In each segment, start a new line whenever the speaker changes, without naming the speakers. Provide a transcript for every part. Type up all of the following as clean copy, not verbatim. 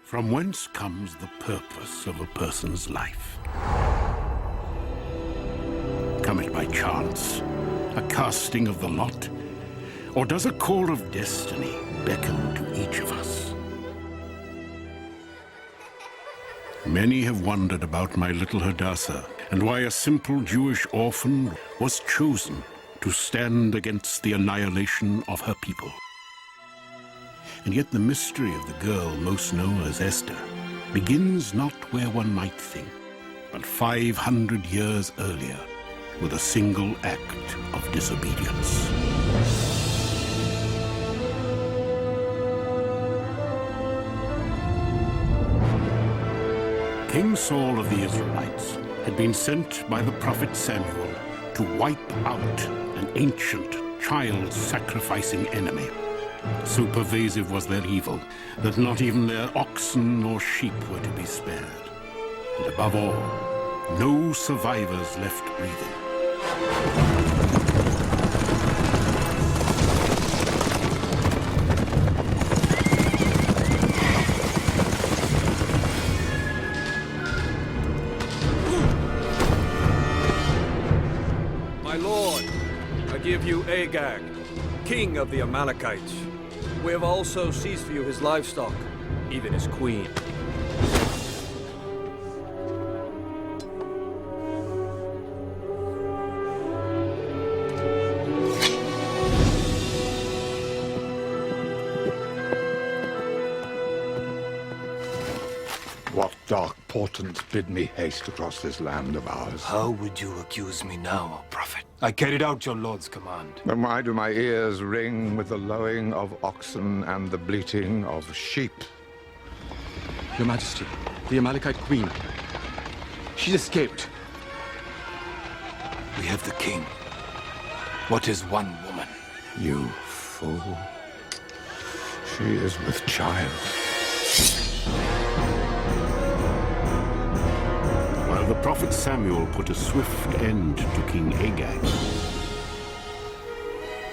From whence comes the purpose of a person's life? Come it by chance, a casting of the lot? Or does a call of destiny beckon to each of us? Many have wondered about my little Hadassah and why a simple Jewish orphan was chosen to stand against the annihilation of her people. And yet the mystery of the girl most known as Esther begins not where one might think, but 500 years earlier with a single act of disobedience. King Saul of the Israelites had been sent by the prophet Samuel to wipe out an ancient child-sacrificing enemy. So pervasive was their evil that not even their oxen or sheep were to be spared. And above all, no survivors left breathing.
My lord, I give you Agag, king of the Amalekites. We have also seized for you his livestock, even his queen.
What dark portents bid me haste across this land of ours?
How would you accuse me now, O prophet? I carried out your Lord's command.
Then why do my ears ring with the lowing of oxen and the bleating of sheep?
Your Majesty, the Amalekite queen. She's escaped.
We have the king. What is one woman?
You fool. She is with child.
While the prophet Samuel put a swift end to King Agag,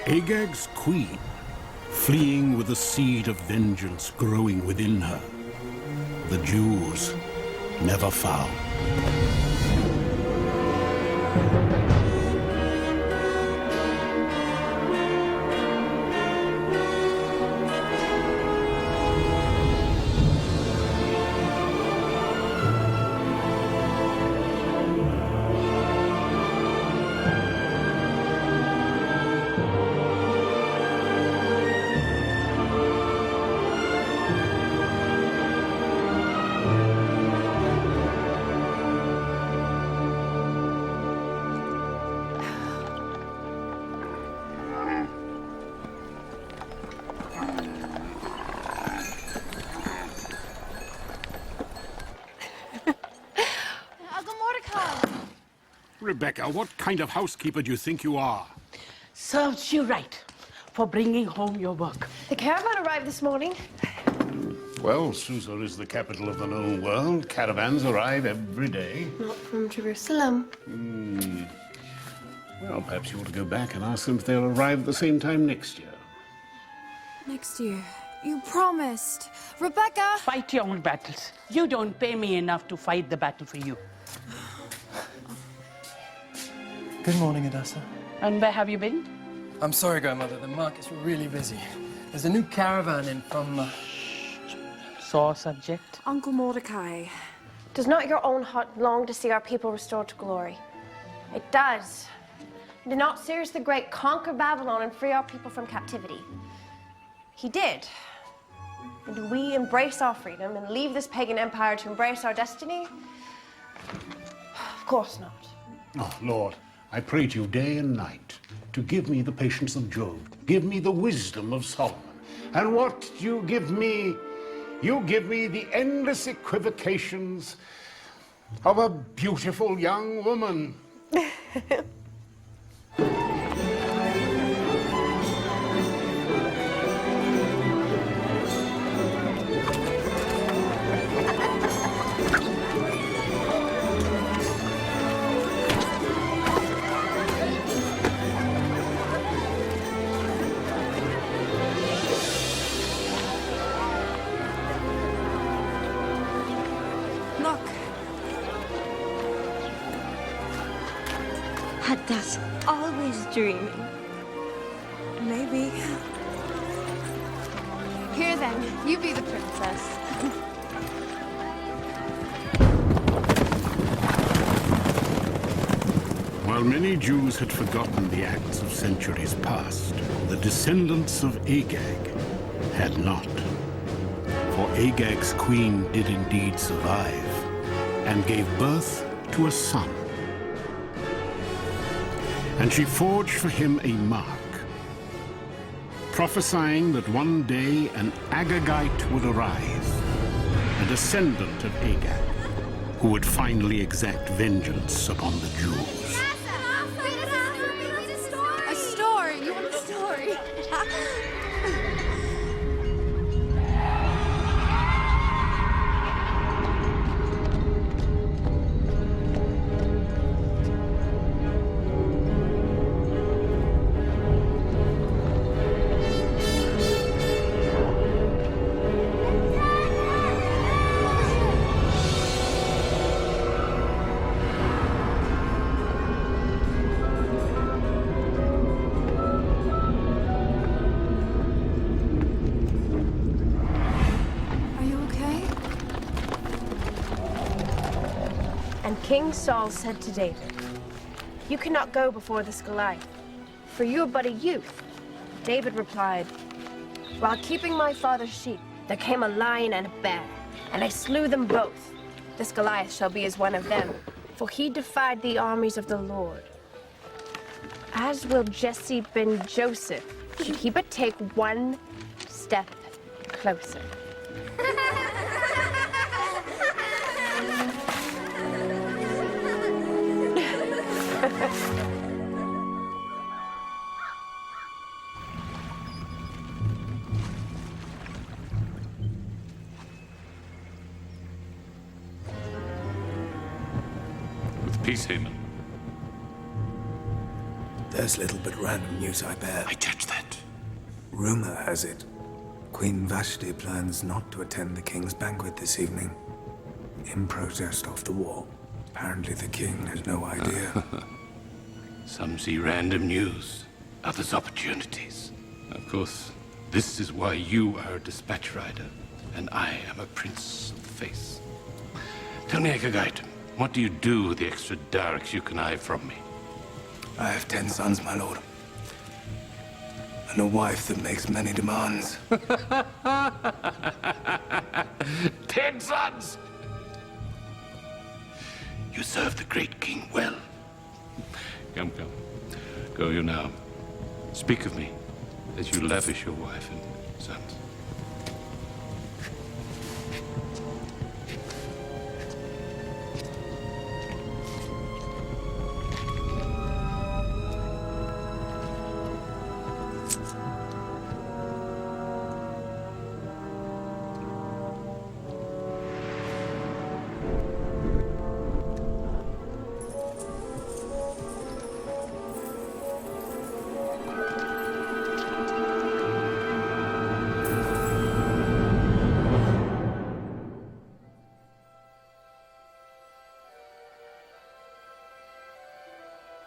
Agag's queen, fleeing with a seed of vengeance growing within her, the Jews never found. Rebecca, what kind of housekeeper do you think you are?
Serves you right for bringing home your work.
The caravan arrived this morning.
Well, Susa is the capital of the known world. Caravans arrive every day.
Not from Jerusalem.
Well, perhaps you ought to go back and ask them if they'll arrive at the same time next year.
Next year. You promised. Rebecca!
Fight your own battles. You don't pay me enough to fight the battle for you.
Good morning, Hadassah.
And where have you been?
I'm sorry, Grandmother. The market's really busy. There's a new caravan in from...
Sore subject.
Uncle Mordecai.
Does not your own heart long to see our people restored to glory? It does. Did not Cyrus the Great conquer Babylon and free our people from captivity? He did. And do we embrace our freedom and leave this pagan empire to embrace our destiny? Of course not.
Oh, Lord, I pray to you day and night to give me the patience of Job, give me the wisdom of Solomon. And what do you give me? You give me the endless equivocations of a beautiful young woman.
always dreaming.
Maybe. Here then, you be the princess.
While many Jews had forgotten the acts of centuries past, the descendants of Agag had not. For Agag's queen did indeed survive and gave birth to a son. And she forged for him a mark, prophesying that one day an Agagite would arise, a descendant of Agag, who would finally exact vengeance upon the Jews.
A story! You want a story?
King Saul said to David, "You cannot go before this Goliath, for you are but a youth." David replied, "While keeping my father's sheep, there came a lion and a bear, and I slew them both. This Goliath shall be as one of them, for he defied the armies of the Lord. As will Jesse ben Joseph, should he but take one step closer."
With peace, Haman.
There's little but random news I bear.
I judge that.
Rumor has it, Queen Vashti plans not to attend the king's banquet this evening, in protest of the war. Apparently the king has no idea.
Some see random news, others opportunities. Of course, this is why you are a dispatch rider, and I am a prince of the face. Tell me, Agagite, what do you do with the extra darks you connive from me?
I have 10 sons, my lord. And a wife that makes many demands.
10 sons! You serve the great king well. Come, come. Go you now. Speak of me as you lavish your wife and sons.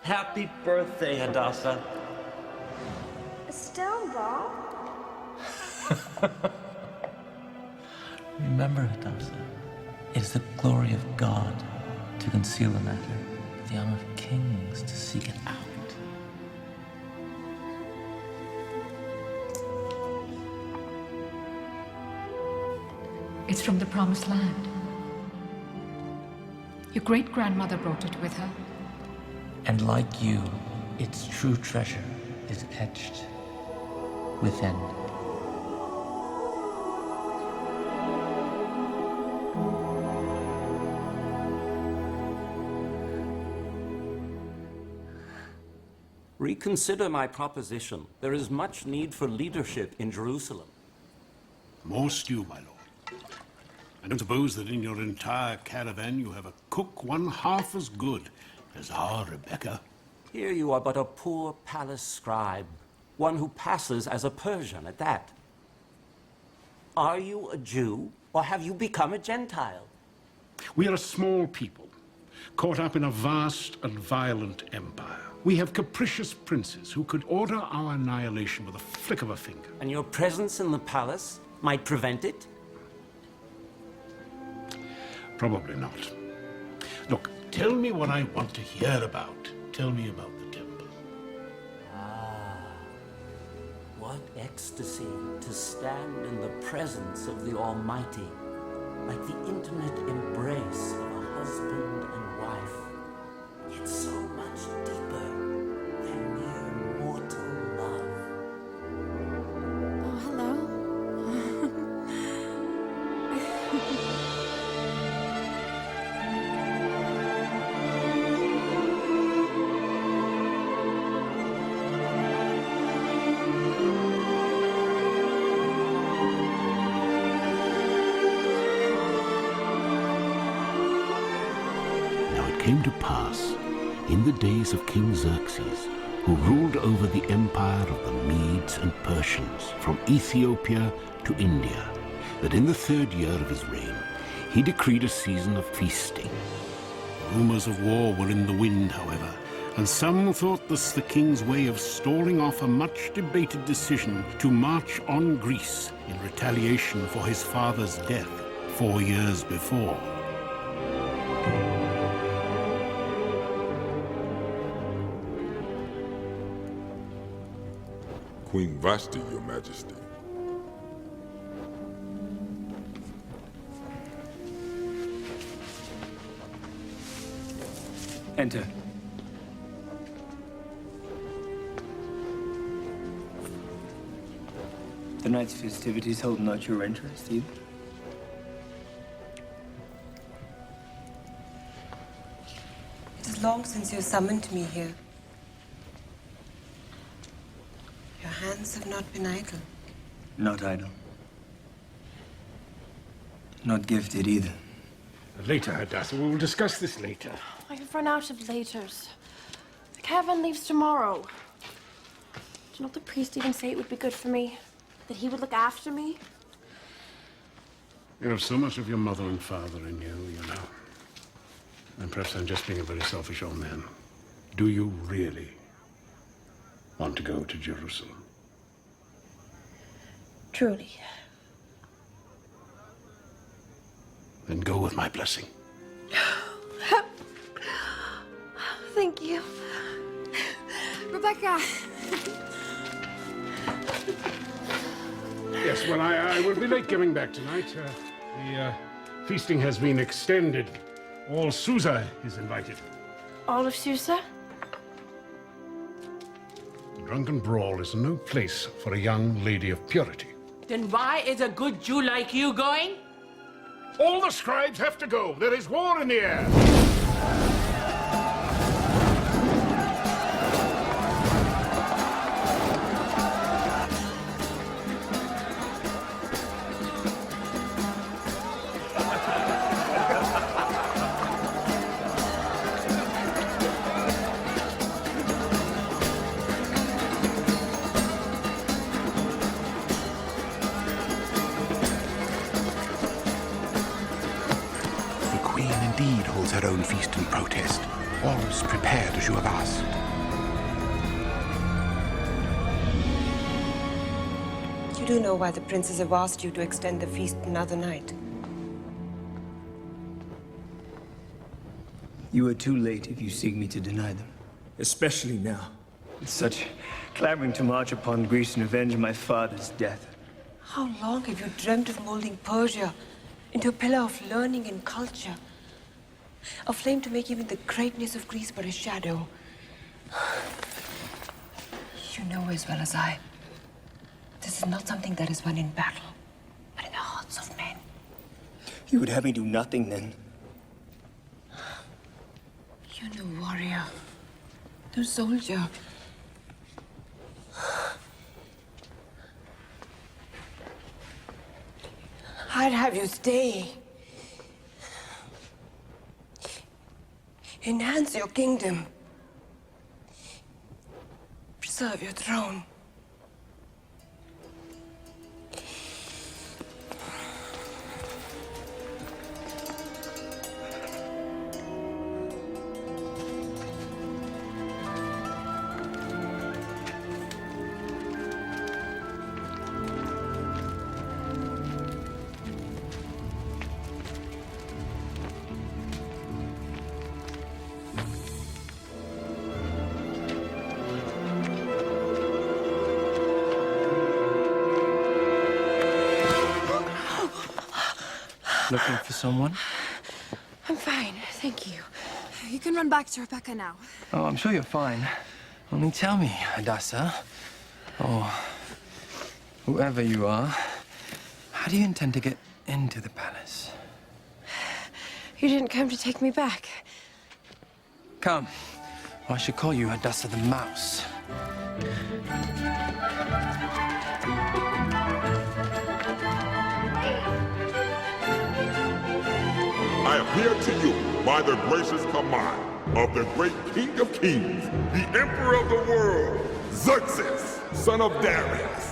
Happy birthday, Hadassah.
Still, Bob?
Remember, Hadassah, it is the glory of God to conceal a matter, the honor of kings to seek it out.
It's from the Promised Land. Your great-grandmother brought it with her.
And like you, its true treasure is etched within.
Reconsider my proposition. There is much need for leadership in Jerusalem.
More stew, my lord. I don't suppose that in your entire caravan you have a cook one half as good as our Rebecca.
Here you are but a poor palace scribe, one who passes as a Persian at that. Are you a Jew, or have you become a Gentile?
We are a small people, caught up in a vast and violent empire. We have capricious princes who could order our annihilation with a flick of a finger.
And your presence in the palace might prevent it?
Probably not. Look, tell me what I want to hear about. Tell me about the temple.
What ecstasy to stand in the presence of the Almighty, like the intimate embrace of a husband and wife. It's so much deeper than mere mortal love.
Oh, hello.
Came to pass in the days of King Xerxes, who ruled over the empire of the Medes and Persians from Ethiopia to India, that in the 3rd year of his reign he decreed a season of feasting. Rumors of war were in the wind, however, and some thought this the king's way of stalling off a much-debated decision to march on Greece in retaliation for his father's death 4 years before.
Queen Vashti, Your Majesty.
Enter. Tonight's festivities hold not your interest either.
It is long since you summoned me here. Your hands have not been idle.
Not idle. Not gifted either.
Later, Hadassah. We will discuss this later.
I have run out of laters. The caravan leaves tomorrow. Did not the priest even say it would be good for me? That he would look after me?
You have so much of your mother and father in you, you know. And perhaps I'm just being a very selfish old man. Do you really want to go to Jerusalem?
Truly.
Then go with my blessing.
Thank you. Rebecca!
Yes, well, I will be late coming back tonight. The feasting has been extended. All Susa is invited.
All of Susa?
Drunken brawl is no place for a young lady of purity.
Then why is a good Jew like you going?
All the scribes have to go. There is war in the air.
Her own feast and protest. All is prepared as you have asked.
You do know why the princes have asked you to extend the feast another night.
You are too late if you seek me to deny them. Especially now. With such clamoring to march upon Greece and avenge my father's death.
How long have you dreamt of molding Persia into a pillar of learning and culture? A flame to make even the greatness of Greece but a shadow. You know as well as I, this is not something that is won in battle, but in the hearts of men.
You would have me do nothing then?
You're no warrior, no soldier. I'd have you stay. Enhance your kingdom. Preserve your throne.
Looking for someone?
I'm fine, thank you.
You can run back to Rebecca now.
Oh, I'm sure you're fine. Only tell me, Hadassah, or whoever you are, how do you intend to get into the palace?
You didn't come to take me back.
Come, or I should call you Hadassah the Mouse.
I appeal to you by the gracious command of the great King of Kings, the Emperor of the world, Xerxes, son of Darius.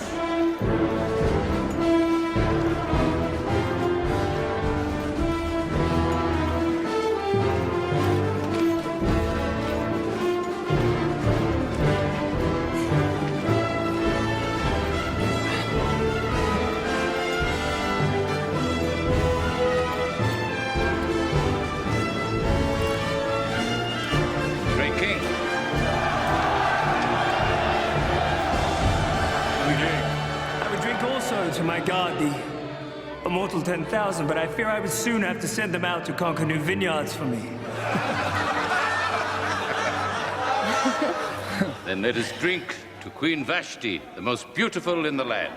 To my god, the immortal 10,000, but I fear I would soon have to send them out to conquer new vineyards for me.
Then let us drink to Queen Vashti, the most beautiful in the land.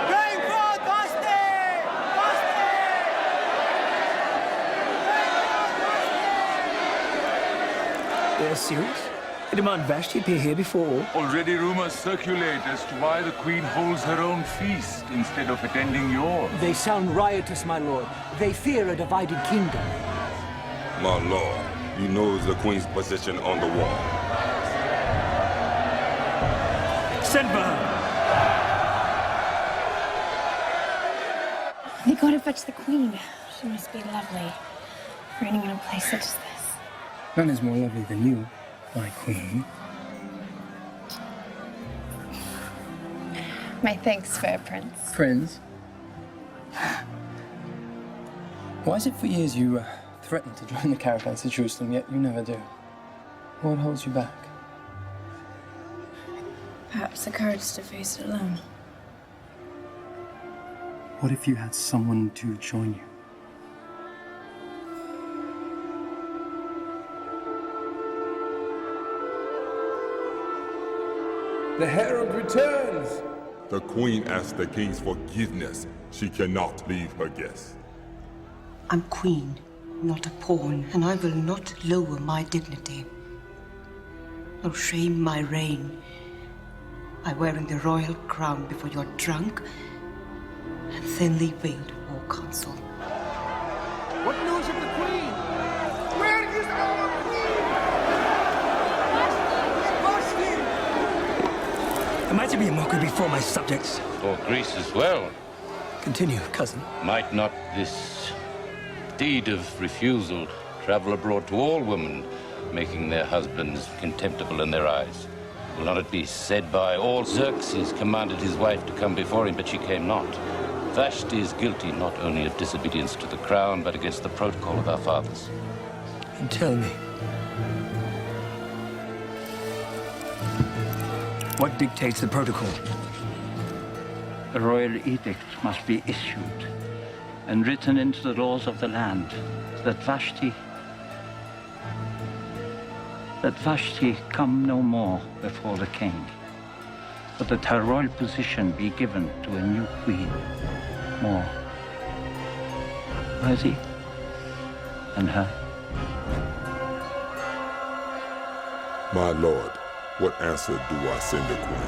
Bring forth Vashti! Vashti! They're serious? They demand Vashti appear here before all?
Already rumors circulate as to why the Queen holds her own feast instead of attending yours.
They sound riotous, my lord. They fear a divided kingdom.
My lord, you know the Queen's position on the wall.
Send for her!
They go to fetch the queen. She must be lovely, reigning in a place such as this.
None is more lovely than you, my queen.
My thanks, fair prince.
Prince? Why is it for years you threatened to join the caravans to Jerusalem, yet you never do? What holds you back?
Perhaps the courage to face it alone.
What if you had someone to join you?
The herald returns!
The Queen asks the King's forgiveness. She cannot leave her guests.
I'm queen, not a pawn, and I will not lower my dignity, nor shame my reign by wearing the royal crown before your drunk and thinly veiled war council.
What news of the Queen? Where is our Queen?
Am I to be a mockery before my subjects?
For Greece as well.
Continue, cousin.
Might not this deed of refusal travel abroad to all women, making their husbands contemptible in their eyes? Will not it be said by all, Xerxes commanded his wife to come before him, but she came not? Vashti is guilty not only of disobedience to the crown, but against the protocol of our fathers.
And tell me, what dictates the protocol?
A royal edict must be issued and written into the laws of the land that Vashti come no more before the king, but that her royal position be given to a new queen, more worthy than her.
My lord, what answer do I send the Queen?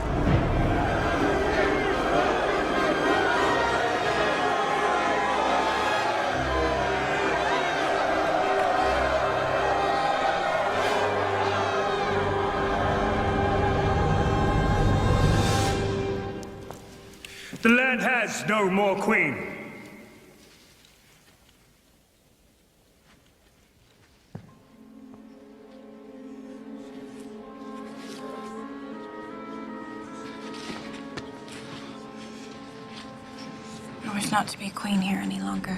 The land has no more queen.
I wish not to be queen here any longer.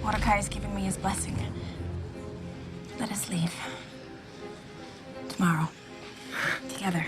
Mordecai has given me his blessing. Let us leave. Tomorrow. Together.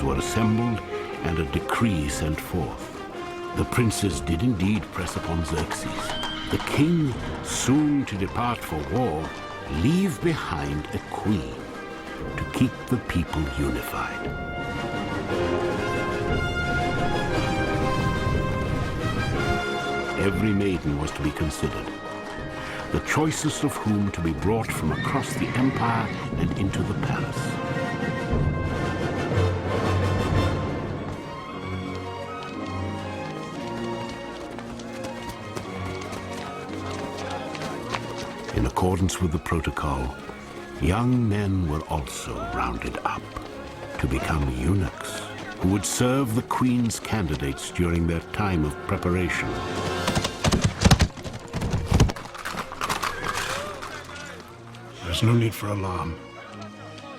princes were assembled and a decree sent forth. The princes did indeed press upon Xerxes. The king, soon to depart for war, leave behind a queen to keep the people unified. Every maiden was to be considered, the choicest of whom to be brought from across the empire and into the palace. In accordance with the protocol, young men were also rounded up to become eunuchs who would serve the queen's candidates during their time of preparation. There's no need for alarm.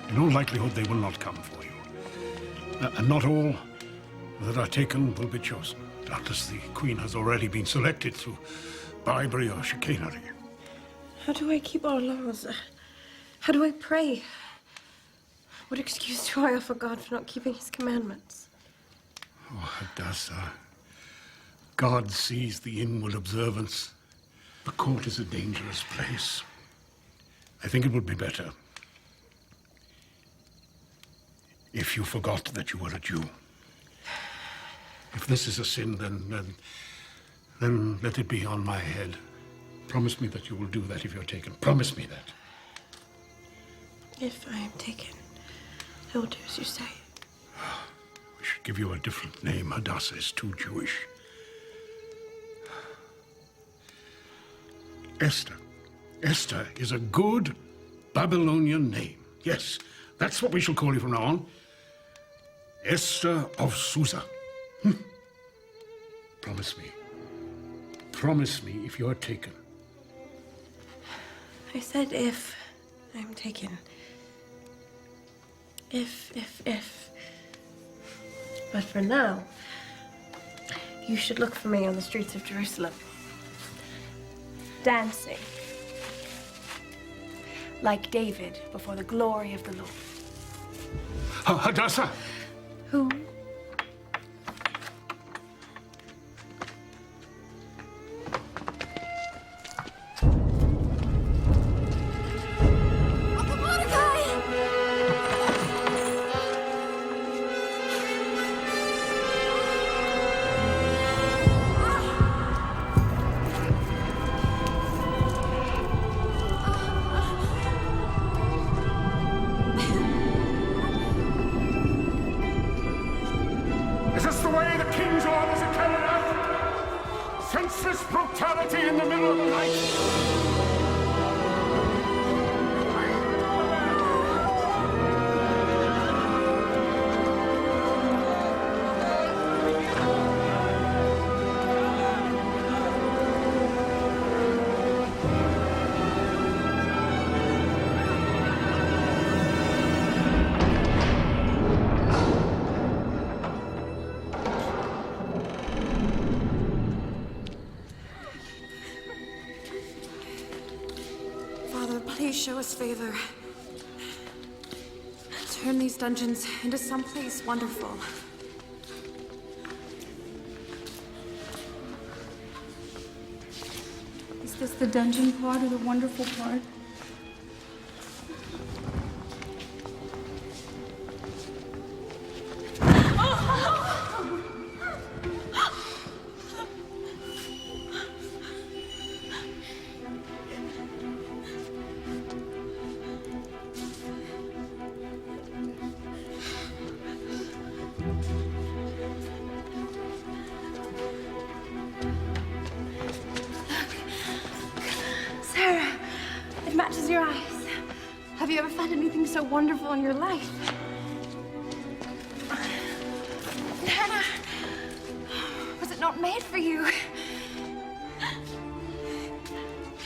In all likelihood, they will not come for you. And not all that are taken will be chosen. Doubtless the queen has already been selected through bribery or chicanery.
How do I keep our laws? How do I pray? What excuse do I offer God for not keeping his commandments?
Oh, Hadassah, God sees the inward observance. The court is a dangerous place. I think it would be better if you forgot that you were a Jew. If this is a sin, then let it be on my head. Promise me that you will do that if you're taken. Promise me that.
If I am taken, I will do as you say.
We should give you a different name. Hadassah is too Jewish. Esther. Esther is a good Babylonian name. Yes, that's what we shall call you from now on. Esther of Susa. Promise me. Promise me if you're taken.
I said if I'm taken. If. But for now, you should look for me on the streets of Jerusalem. Dancing. Like David before the glory of the Lord.
Hadassah!
Who?
Is this the way the king's orders are carried out? Senseless brutality in the middle of the night?
Please show us favor. Turn these dungeons into someplace wonderful.
Is this the dungeon part or the wonderful part?
It matches your eyes. Have you ever found anything so wonderful in your life? Hannah, was it not made for you?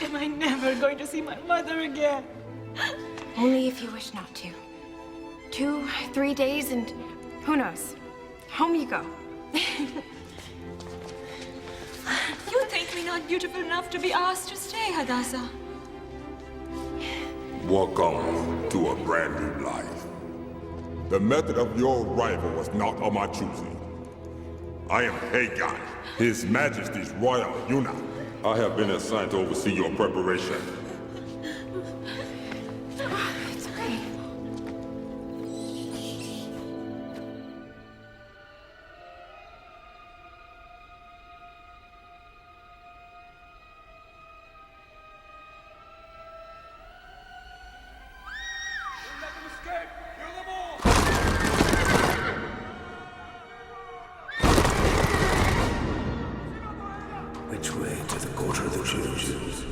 Am I never going to see my mother again?
Only if you wish not to. 2, 3 days and who knows? Home you go.
You think me not beautiful enough to be asked to stay, Hadassah?
Welcome to a brand new life. The method of your arrival was not of my choosing. I am Haggai, His Majesty's royal eunuch. I have been assigned to oversee your preparation.
It's okay.
Which way to the quarter of the Jews?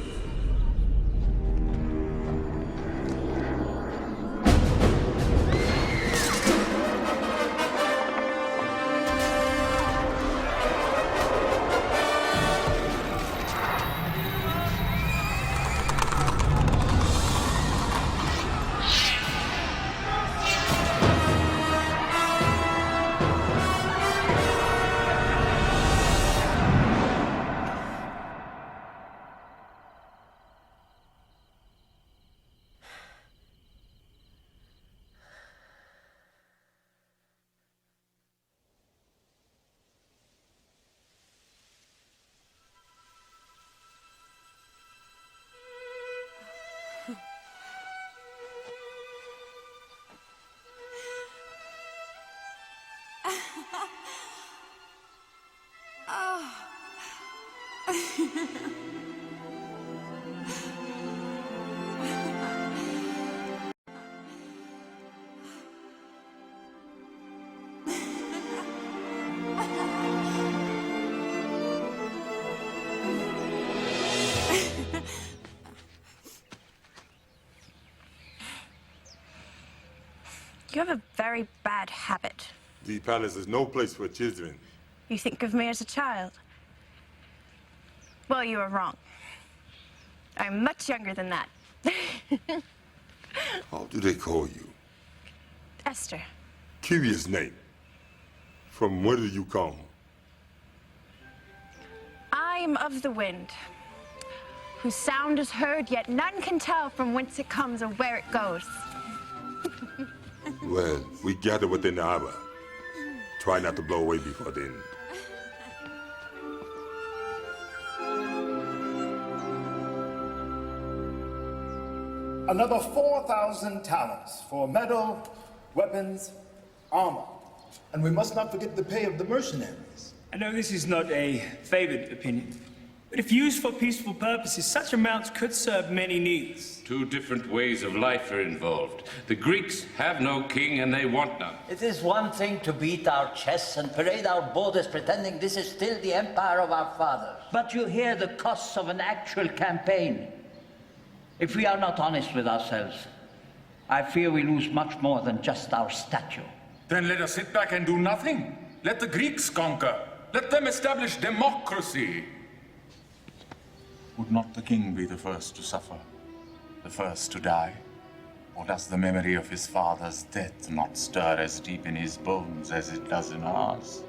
You have a very bad habit.
The palace is no place for children.
You think of me as a child? Well, you are wrong. I'm much younger than that.
How do they call you?
Esther.
Curious name. From where do you come?
I am of the wind, whose sound is heard, yet none can tell from whence it comes or where it goes.
Well, we gather within the hour. Try not to blow away before then.
Another 4,000 talents for metal, weapons, armor. And we must not forget the pay of the mercenaries.
I know this is not a favored opinion, but if used for peaceful purposes, such amounts could serve many needs.
Two different ways of life are involved. The Greeks have no king and they want none.
It is one thing to beat our chests and parade our borders pretending this is still the empire of our fathers. But you hear the costs of an actual campaign. If we are not honest with ourselves, I fear we lose much more than just our stature.
Then let us sit back and do nothing. Let the Greeks conquer. Let them establish democracy. Would not the king be the first to suffer? The first to die? Or does the memory of his father's death not stir as deep in his bones as it does in ours?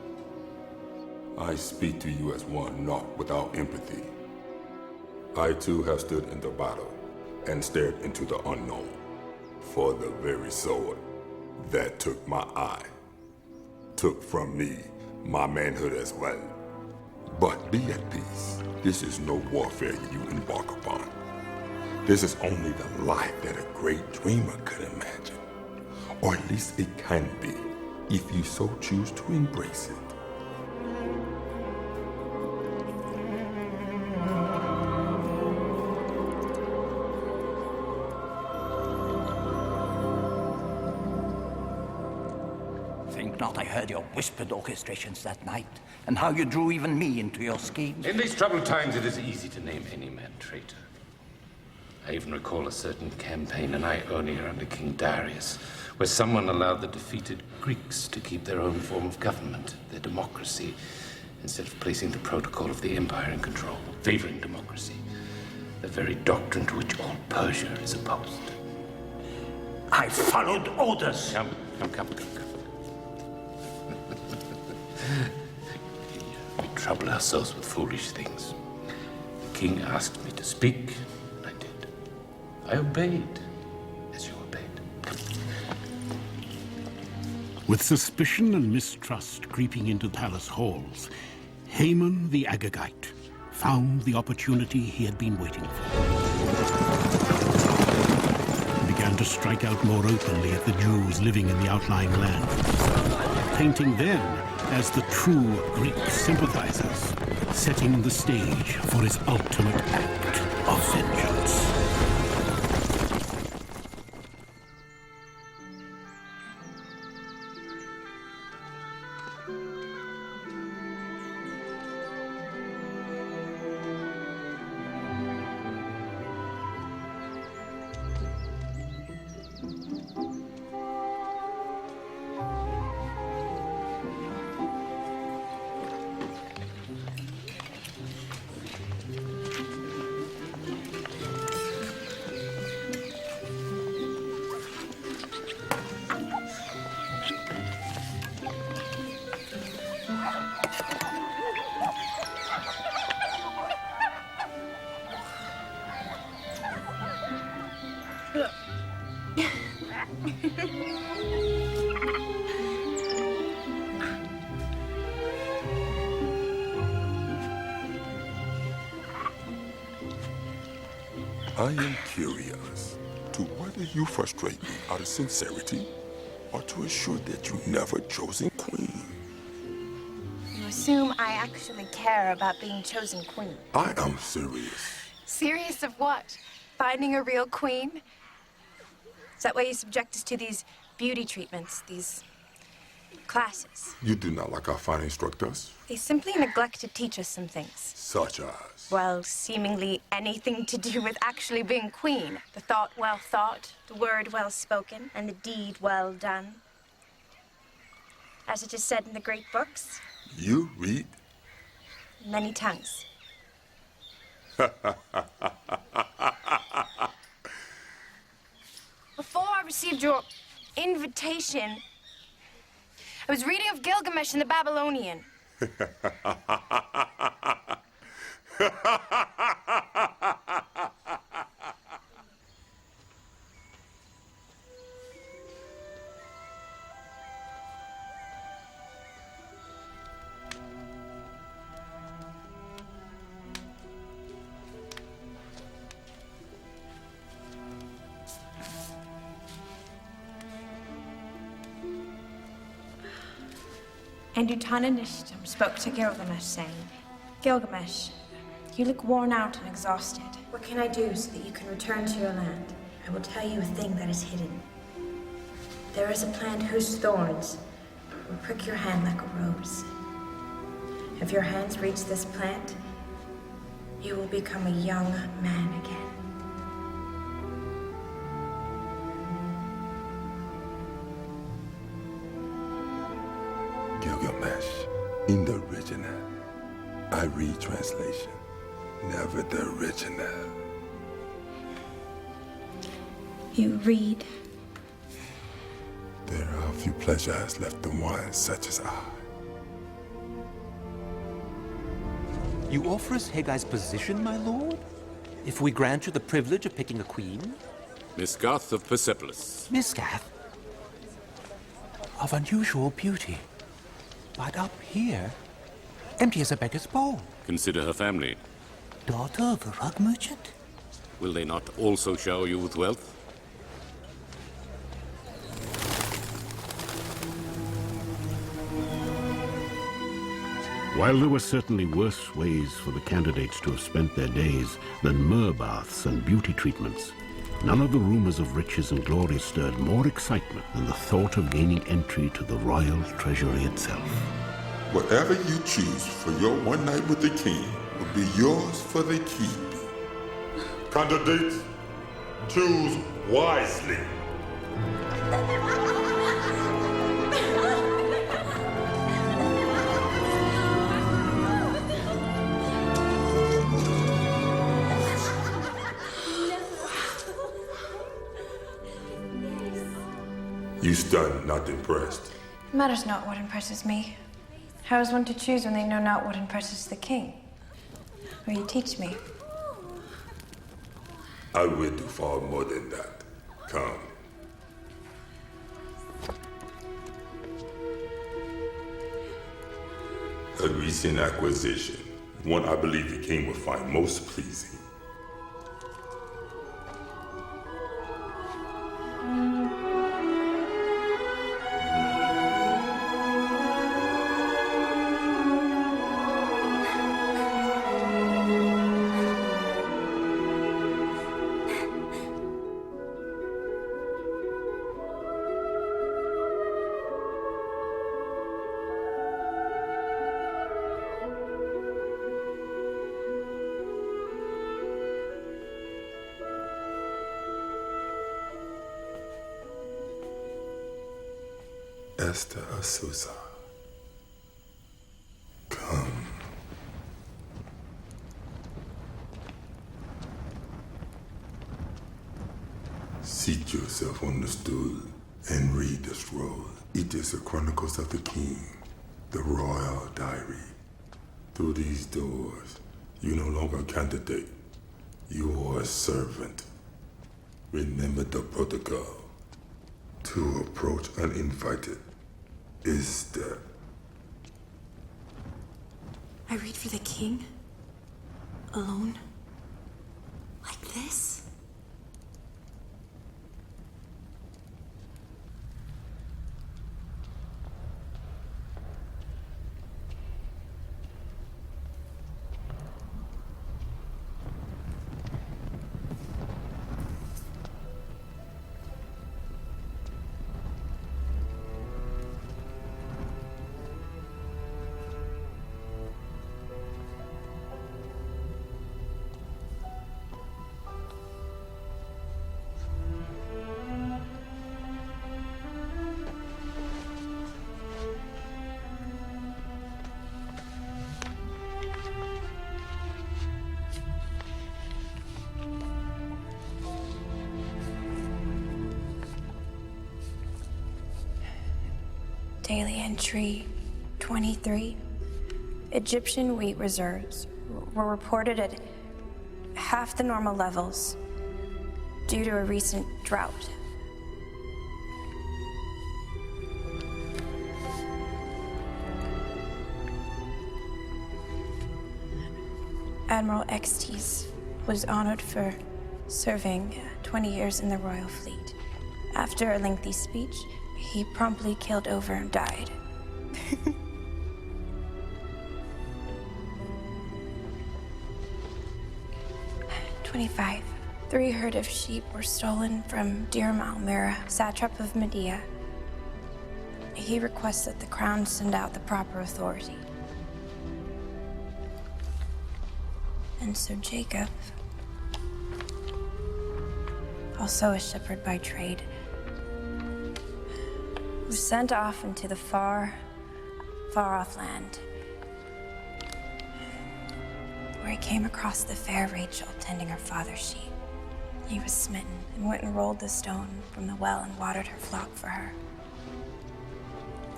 I speak to you as one not without empathy. I too have stood in the battle and stared into the unknown for the very sword that took my eye, took from me my manhood as well. But be at peace. This is no warfare you embark upon. This is only the life that a great dreamer could imagine. Or at least it can be, if you so choose to embrace it.
Think not I heard your whispered orchestrations that night, and how you drew even me into your schemes.
In these troubled times, it is easy to name any man traitor. I even recall a certain campaign in Ionia under King Darius, where someone allowed the defeated Greeks to keep their own form of government, their democracy, instead of placing the protocol of the empire in control, favoring democracy, the very doctrine to which all Persia is opposed.
I followed orders.
Come. We trouble ourselves with foolish things. The king asked me to speak, and I did. I obeyed, as you obeyed. Come.
With suspicion and mistrust creeping into the palace halls, Haman the Agagite found the opportunity he had been waiting for. He began to strike out more openly at the Jews living in the outlying land, painting them as the true Greek sympathizers, setting the stage for his ultimate act of vengeance.
I am curious to whether you frustrate me out of sincerity or to assure that you never chosen queen.
You assume I actually care about being chosen queen.
I am serious.
Serious of what? Finding a real queen? Is that why you subject us to these beauty treatments, these classes?
You do not like our fine instructors?
They simply neglect to teach us some things.
Such as?
Well, seemingly anything to do with actually being queen. The thought well thought, the word well spoken, and the deed well done. As it is said in the great books.
You read?
Many tongues. Before I received your invitation, I was reading of Gilgamesh in the Babylonian. And Utananishtam spoke to Gilgamesh, saying, Gilgamesh, you look worn out and exhausted. What can I do so that you can return to your land? I will tell you a thing that is hidden. There is a plant whose thorns will prick your hand like a rose. If your hands reach this plant, you will become a young man again.
Gilgamesh, in the original. I read translation, never the original.
You read?
There are few pleasures left in one such as I.
You offer us Haggai's position, my lord? If we grant you the privilege of picking a queen?
Misgath of Persepolis.
Misgath? Of unusual beauty. But up here, empty as a beggar's bowl.
Consider her family.
Daughter of a rug merchant?
Will they not also shower you with wealth?
While there were certainly worse ways for the candidates to have spent their days than myrrh baths and beauty treatments, none of the rumors of riches and glory stirred more excitement than the thought of gaining entry to the royal treasury itself.
Whatever you choose for your one night with the king will be yours for the keep. Candidates, choose wisely. You stunned, not impressed.
It matters not what impresses me. How is one to choose when they know not what impresses the king? Will you teach me?
I will do far more than that. Come. A recent acquisition, one I believe the king would find most pleasing. Esther Asusa, come. Seat yourself on the stool and read the scroll. It is the Chronicles of the King, the Royal Diary. Through these doors, you no longer a candidate. You are a servant. Remember the protocol. To approach uninvited is death.
I read for the king? Alone? Like this?
Daily entry 23. Egyptian wheat reserves were reported at half the normal levels due to a recent drought. Admiral Extes was honored for serving 20 years in the royal fleet. After a lengthy speech, he promptly keeled over and died. 25. 3 herd of sheep were stolen from Dirham al-Mira, satrap of Medea. He requests that the crown send out the proper authority. And so Jacob, also a shepherd by trade, was sent off into the far off land, where he came across the fair Rachel tending her father's sheep. He was smitten and went and rolled the stone from the well and watered her flock for her.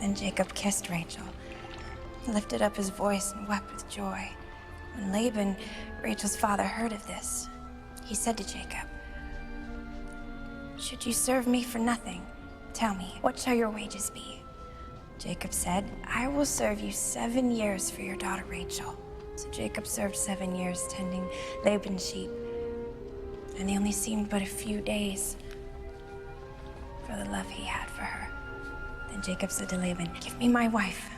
Then Jacob kissed Rachel, lifted up his voice and wept with joy. When Laban, Rachel's father, heard of this, he said to Jacob, "Should you serve me for nothing? Tell me, what shall your wages be?" Jacob said, "I will serve you 7 years for your daughter Rachel." So Jacob served 7 years tending Laban's sheep, and they only seemed but a few days for the love he had for her. Then Jacob said to Laban, "Give me my wife,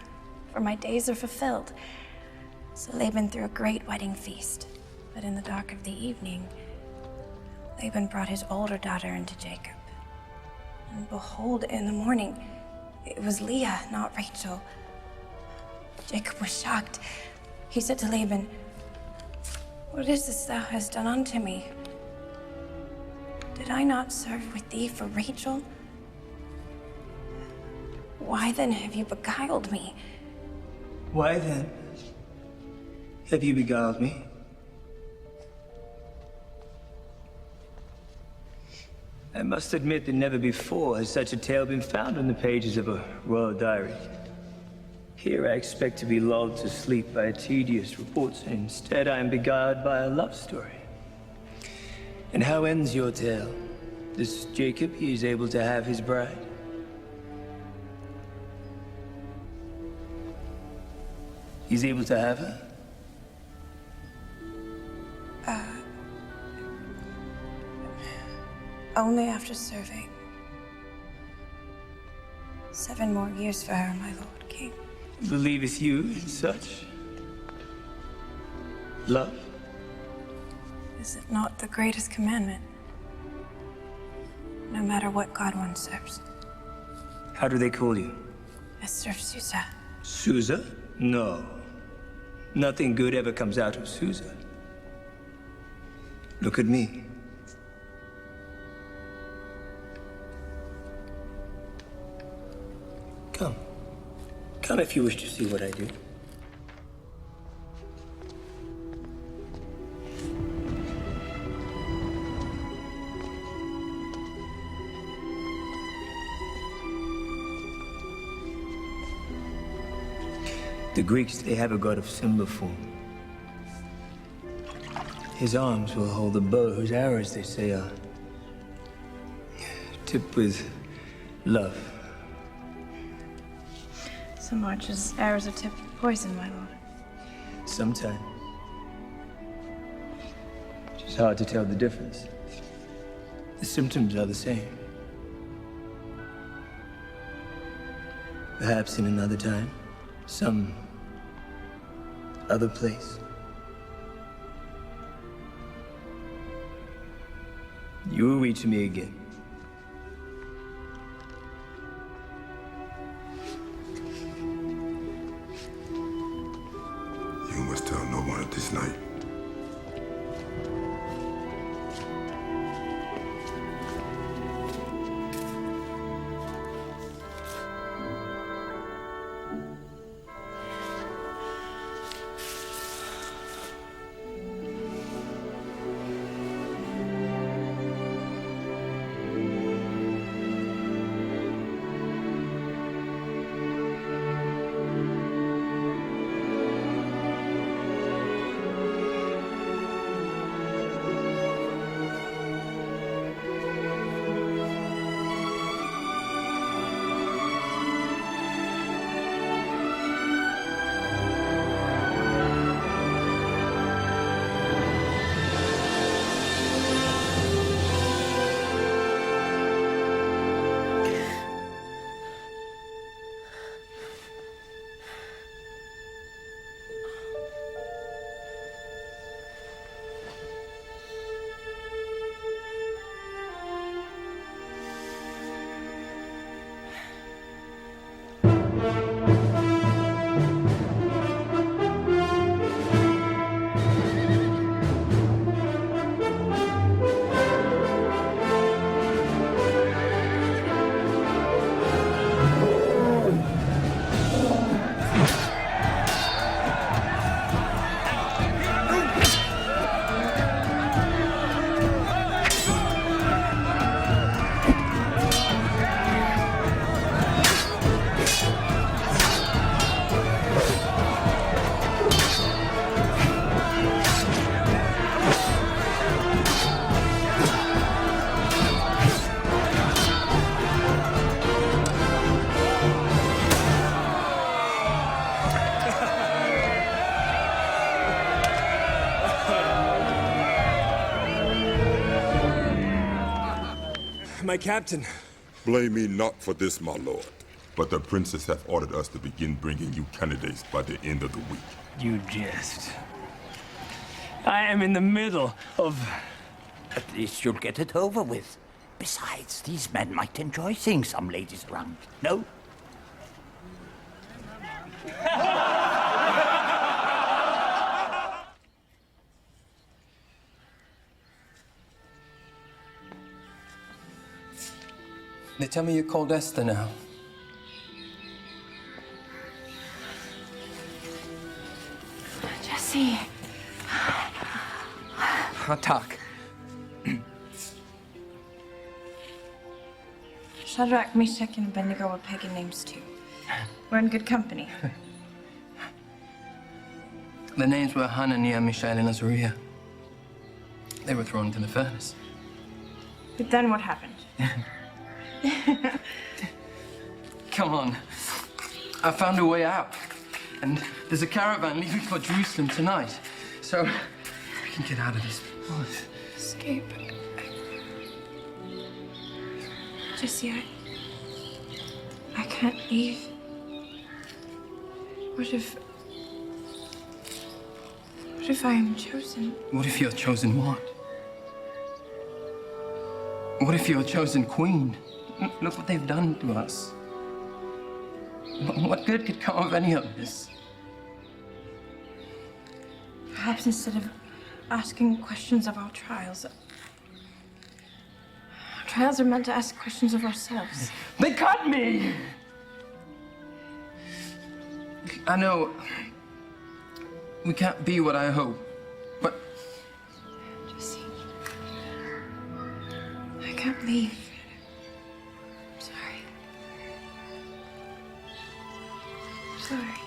for my days are fulfilled." So Laban threw a great wedding feast. But in the dark of the evening, Laban brought his older daughter into Jacob. And behold, in the morning, it was Leah, not Rachel. Jacob was shocked. He said to Laban, "What is this thou hast done unto me? Did I not serve with thee for Rachel? Why then have you beguiled me?"
Why then have you beguiled me? I must admit that never before has such a tale been found in the pages of a royal diary. Here I expect to be lulled to sleep by a tedious report, and instead I am beguiled by a love story. And how ends your tale? This Jacob, he is able to have his bride? He's able to have her?
Only after serving 7 more years for her, my lord king.
Believeth you in such love?
Is it not the greatest commandment? No matter what god one serves.
How do they call you?
Esther of Susa.
Susa? No. Nothing good ever comes out of Susa. Look at me. Come. Come if you wish to see what I do. The Greeks, they have a god of similar form. His arms will hold a bow whose arrows, they say, are tipped with love.
Some archers' arrows are tipped with poison, my lord.
Sometimes. It's hard to tell the difference. The symptoms are the same. Perhaps in another time, some other place. You will reach me again.
You must tell no one of this night.
My captain.
Blame me not for this, my lord. But the princess hath ordered us to begin bringing you candidates by the end of the week.
You jest. I am in the middle of...
At least you'll get it over with. Besides, these men might enjoy seeing some ladies around. No?
They tell me you're called Esther now.
Jesse.
Attack.
Shadrach, Meshach, and Abednego are pagan names too. We're in good company.
The names were Hananiah, Mishael, and Azariah. They were thrown into the furnace.
But then what happened?
Come on. I found a way out. And there's a caravan leaving for Jerusalem tonight. So we can get out of this place.
Escape. Jesse, I can't leave. What if I am chosen?
What if you're chosen what? What if you're chosen queen? Look what they've done to us. What good could come of any of this?
Perhaps instead of asking questions of our trials are meant to ask questions of ourselves.
They cut me! I know we can't be what I hope, but...
Jesse, I can't leave. I'm sorry. I'm sorry.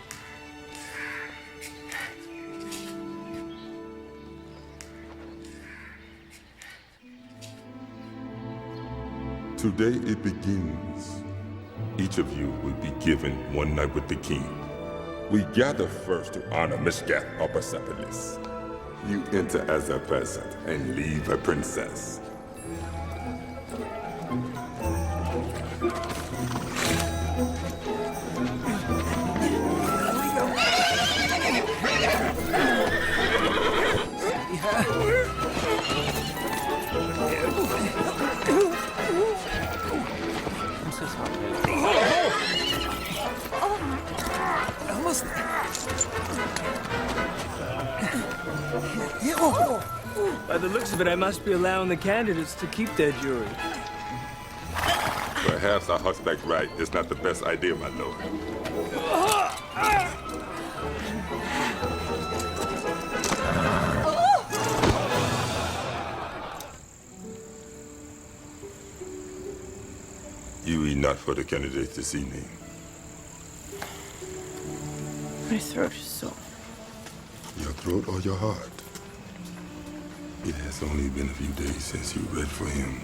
Today it begins. Each of you will be given one night with the king. We gather first to honor Mishgath or Persepolis. You enter as a peasant and leave a princess.
By the looks of it, I must be allowing the candidates to keep their jury.
Perhaps a horseback ride is not the best idea, my lord. You eat not for the candidates this evening.
My throat is sore.
Your throat or your heart? It has only been a few days since you read for him.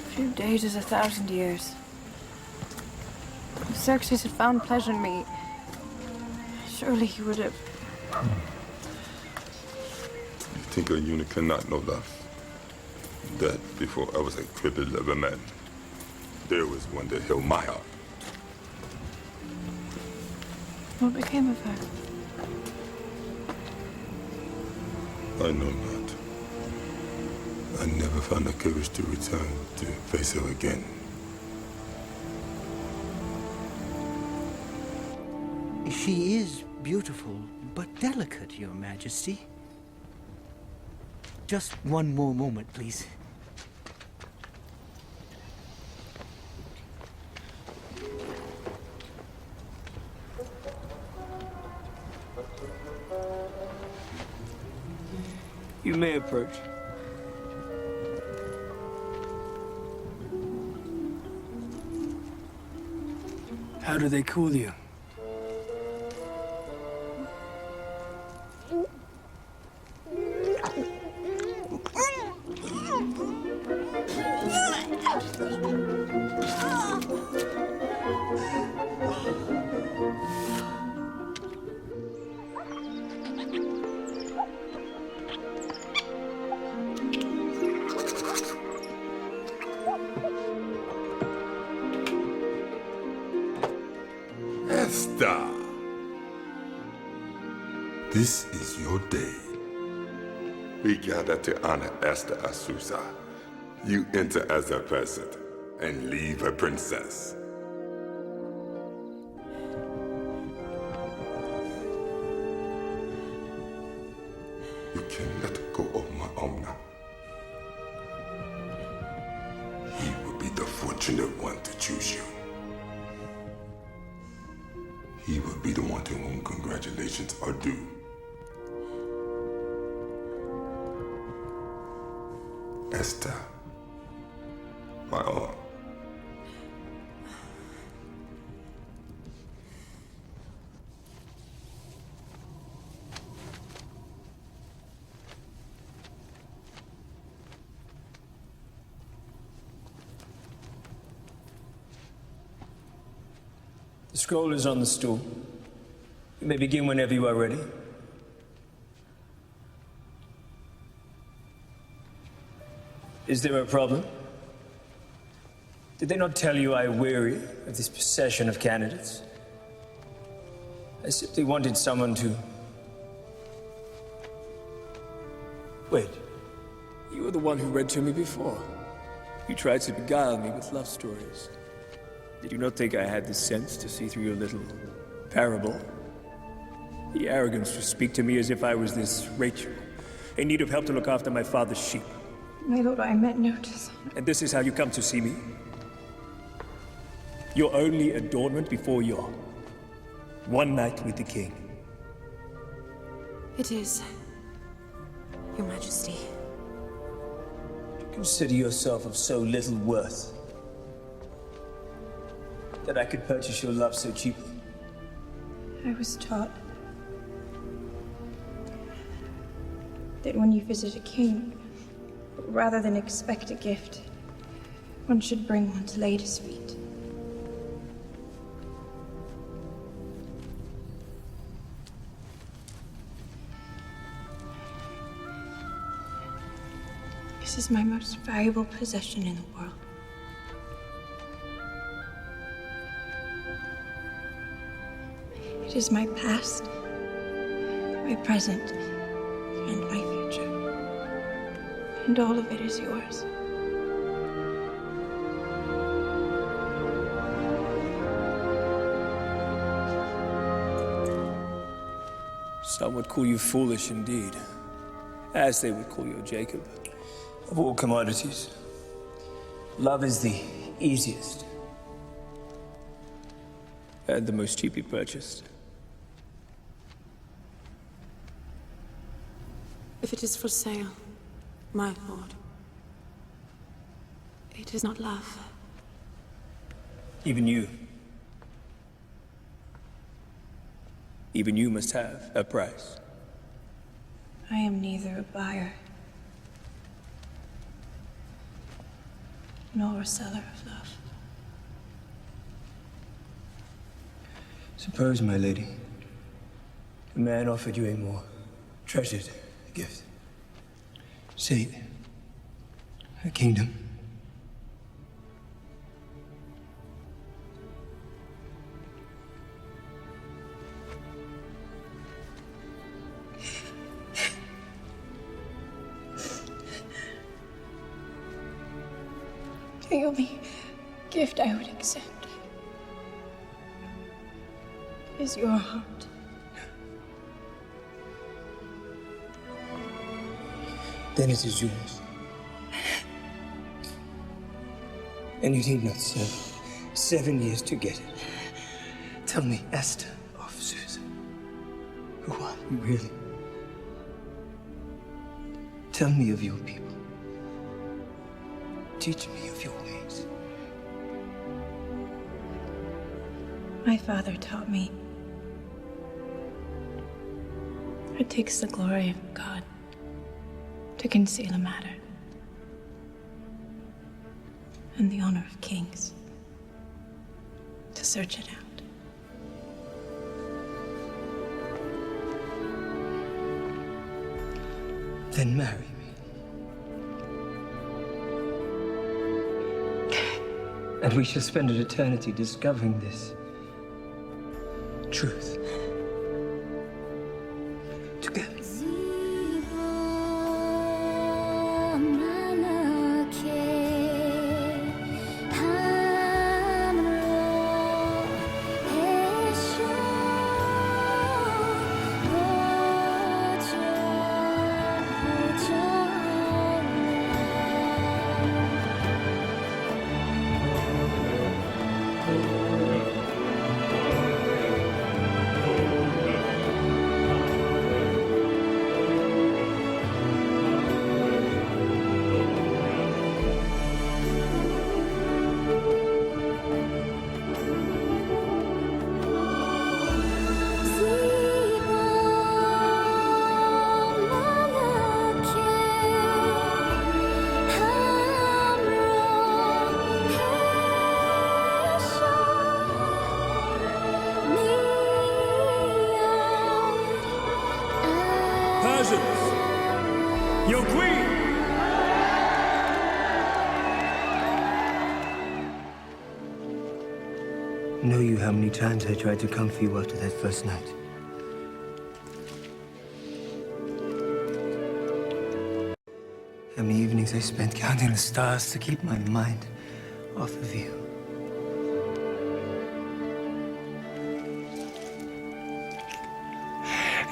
A few days is 1,000 years. If Xerxes had found pleasure in me, surely he would have...
You think a eunuch cannot know love? That before I was a crippled of a man, there was one that held my heart.
What became of her?
I know not. I never found the courage to return to face her again.
She is beautiful, but delicate, Your Majesty. Just one more moment, please.
You may approach. How do they call you?
Aster! This is your day. We gather to honor Aster Asusa. You enter as a peasant and leave a princess. You can let go of my Omna. He will be the fortunate one to choose you. He will be the one to whom congratulations are due. Aster, my arm.
The scroll is on the stool. You may begin whenever you are ready. Is there a problem? Did they not tell you I weary of this procession of candidates? I simply wanted someone to... Wait. You were the one who read to me before. You tried to beguile me with love stories. Did you not think I had the sense to see through your little parable? The arrogance to speak to me as if I was this Rachel, in need of help to look after my father's sheep.
My lord, I meant no dishonor.
And this is how you come to see me? Your only adornment before your one night with the king.
It is, Your Majesty.
You consider yourself of so little worth that I could purchase your love so cheaply.
I was taught that when you visit a king, rather than expect a gift, one should bring one to lay at his feet. This is my most valuable possession in the world. It is my past, my present, and my future. And all of it is yours.
Some would call you foolish indeed, as they would call you Jacob. Of all commodities, love is the easiest and the most cheaply purchased.
If it is for sale, my lord, it is not love.
Even you must have a price.
I am neither a buyer nor a seller of love.
Suppose, my lady, a man offered you a more treasured gift. Say, a kingdom.
The only gift I would accept is your heart.
Then it is yours. And you need not serve 7 years to get it. Tell me, Esther of Susan, who are you really? Tell me of your people. Teach me of your ways.
My father taught me it takes the glory of God to conceal a matter, and the honor of kings to search it out.
Then marry me. And we shall spend an eternity discovering this truth together.
presence, your queen!
Know you how many times I tried to come for you after that first night? How many evenings I spent counting the stars to keep my mind off of you.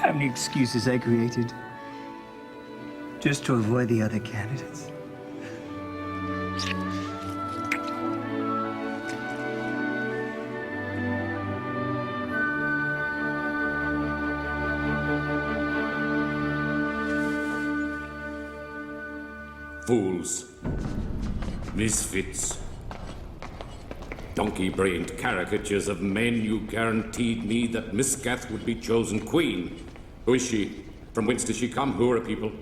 How many excuses I created just to avoid the other candidates.
Fools. Misfits. Donkey-brained caricatures of men. You guaranteed me that Miss Gath would be chosen queen. Who is she? From whence does she come? Who are her people?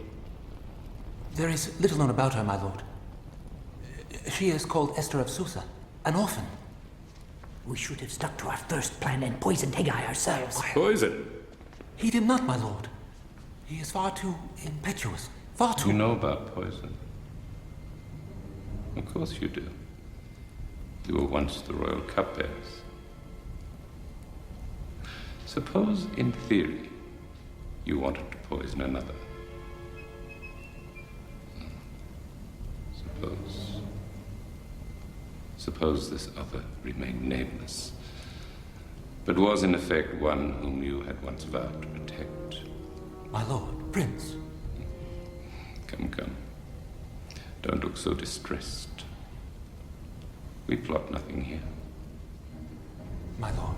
There is little known about her, my lord. She is called Esther of Susa, an orphan.
We should have stuck to our first plan and poisoned Haggai ourselves.
Poison?
He did not, my lord. He is far too impetuous. Far too...
You know about poison? Of course you do. You were once the royal cupbearers. Suppose, in theory, you wanted to poison another. Suppose this other remained nameless, but was in effect one whom you had once vowed to protect.
My lord, Prince.
Come, come. Don't look so distressed. We plot nothing here.
My lord.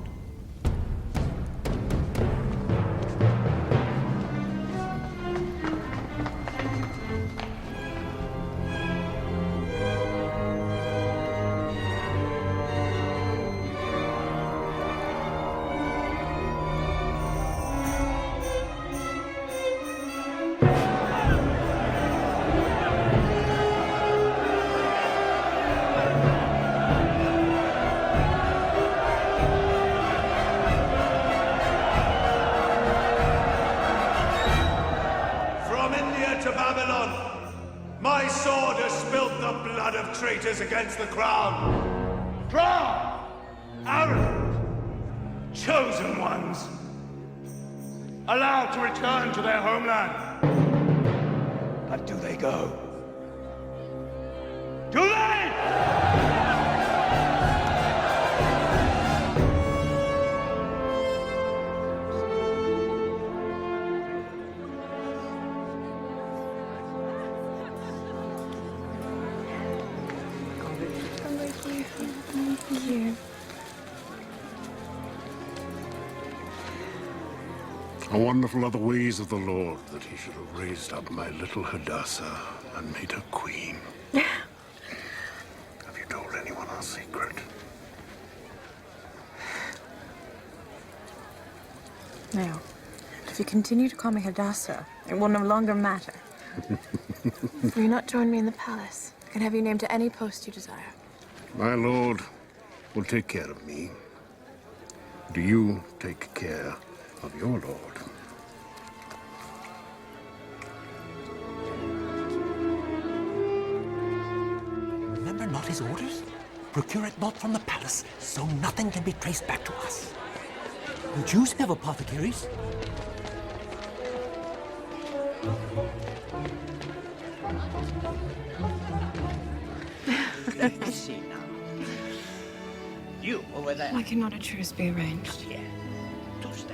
Traitors against the crown. Proud, arrogant, chosen ones, allowed to return to their homeland. But do they go? Do they?
How wonderful are the ways of the Lord, that he should have raised up my little Hadassah and made her queen. Have you told anyone our secret?
No. If you continue to call me Hadassah, it will no longer matter. Will you not join me in the palace? I can have you named to any post you desire.
My lord will take care of me. Do you take care of your lord?
Remember not his orders? Procure it not from the palace, so nothing can be traced back to us.
The Jews have apothecaries.
See now. You over there.
Why cannot a truce be arranged?
Yeah.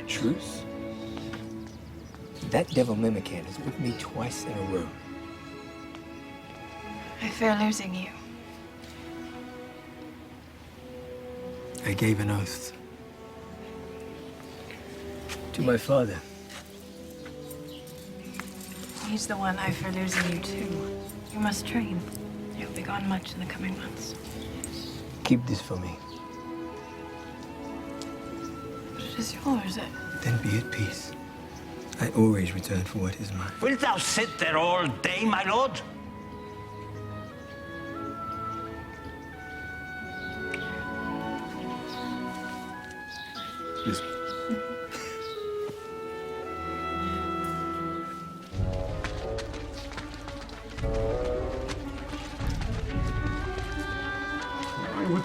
Truce? That devil Mimican is with me twice in a row.
I fear losing you.
I gave an oath to my father.
He's the one I fear losing you too. You must train. You'll be gone much in the coming months.
Keep this for me.
But it is yours.
Then be at peace. I always return for what is mine.
Wilt thou sit there all day, my lord?
Excuse me.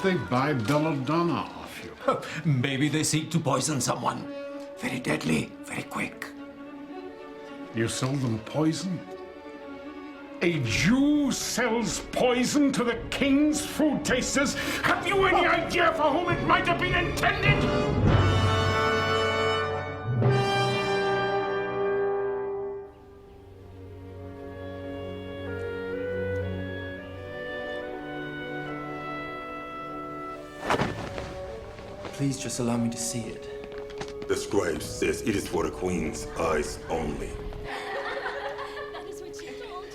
did they buy belladonna off you?
Maybe they seek to poison someone. Very deadly, very quick.
You sold them poison? A Jew sells poison to the king's food tasters? Have you any idea for whom it might have been intended?
Please just allow me to see it.
The scribe says it is for the queen's eyes only.
That is what she told.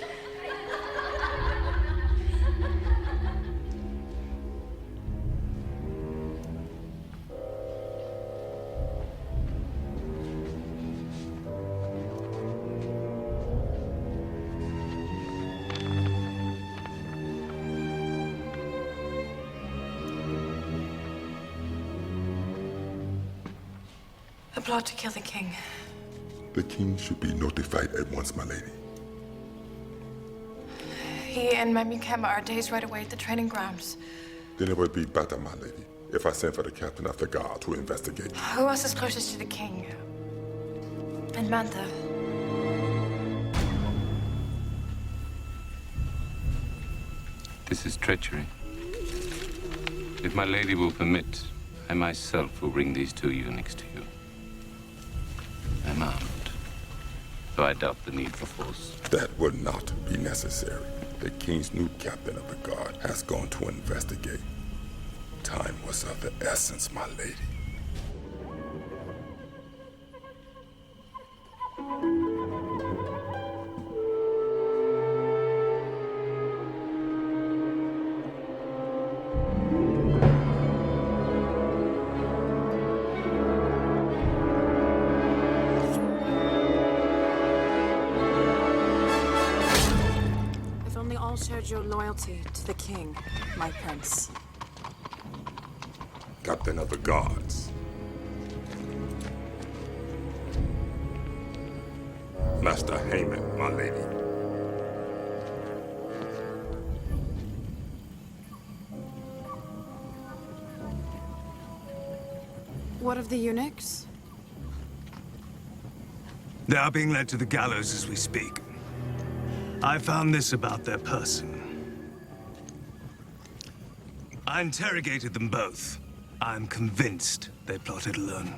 A plot to kill the king.
The king should be notified at once, my lady.
He and Memukem are a day's ride away at the training grounds.
Then it would be better, my lady, if I sent for the captain of the guard to investigate.
Who else is closest to the king? And Mantha.
This is treachery. If my lady will permit, I myself will bring these two eunuchs to you. I'm armed, so I doubt the need for force.
That would not be necessary. The king's new captain of the guard has gone to investigate. Time was of the essence, my lady.
Shared your loyalty to the king, my prince.
Captain of the guards. Master Haman, my lady.
What of the eunuchs?
They are being led to the gallows as we speak. I found this about their person. I interrogated them both. I'm convinced they plotted alone.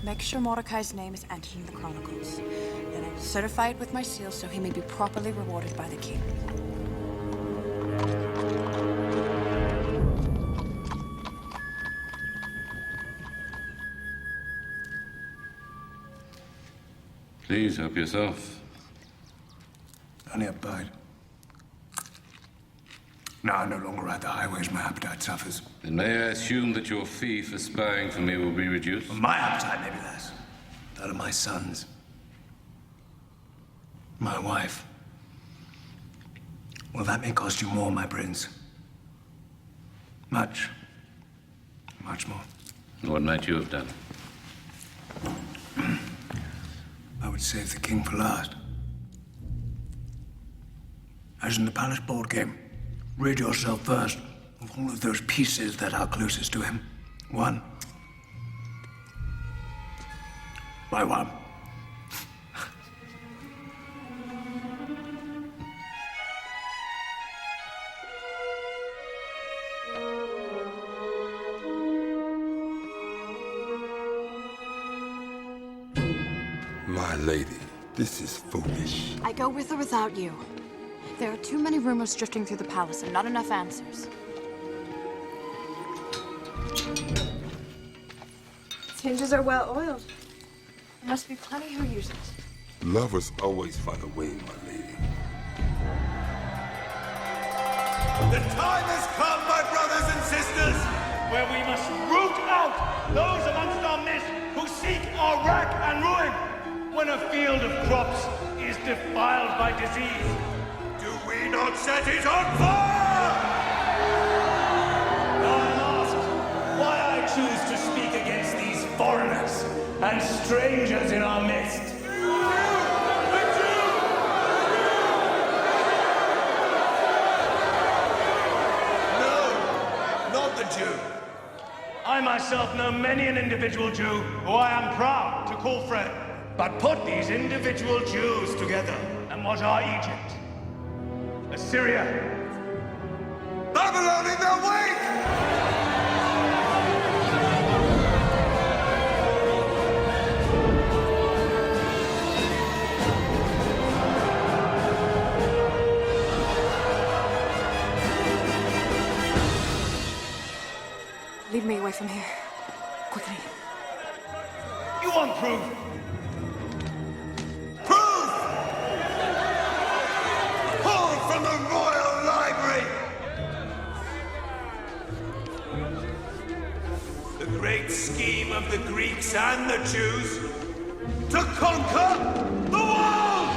Make sure Mordecai's name is entered in the chronicles. Then I will certify it with my seal so he may be properly rewarded by the king.
Please help yourself.
Only a bite. Now I'm no longer at the highways, my appetite suffers.
Then may I assume that your fee for spying for me will be reduced?
My appetite may be less. That of my sons. My wife. Well, that may cost you more, my prince. Much. Much more.
What might you have done?
I would save the king for last. As in the palace board game, rid yourself first of all of those pieces that are closest to him. One by one.
My lady, this is foolish.
I go with or without you. There are too many rumors drifting through the palace and not enough answers.
Its hinges are well oiled. There must be plenty who use it.
Lovers always find a way, my lady.
The time has come, my brothers and sisters, where we must root out those amongst our midst who seek our wrack and ruin. When a field of crops is defiled by disease, do we not set it on fire? Now I'm asked why I choose to speak against these foreigners and strangers in our midst. a Jew. I myself know many an individual Jew who I am proud to call friend. But put these individual Jews together, and what are Egypt, Assyria, Babylon in their wake?
Lead me away from here. Quickly.
You want proof? Proof! Pulled from the royal library! The great scheme of the Greeks and the Jews to conquer the world!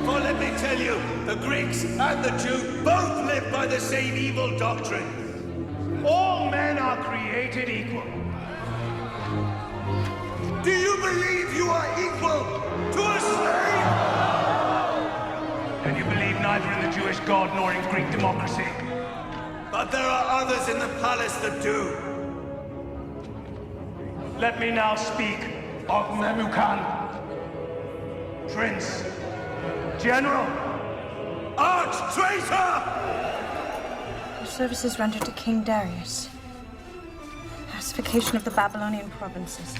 For let me tell you, the Greeks and the Jews both live by the same evil doctrine. All men are created equal. Do you believe you are equal to a slave? And you believe neither in the Jewish God nor in Greek democracy. But there are others in the palace that do. Let me now speak of Memucan, Prince, General, Arch-traitor!
Your services rendered to King Darius. Pacification of the Babylonian provinces.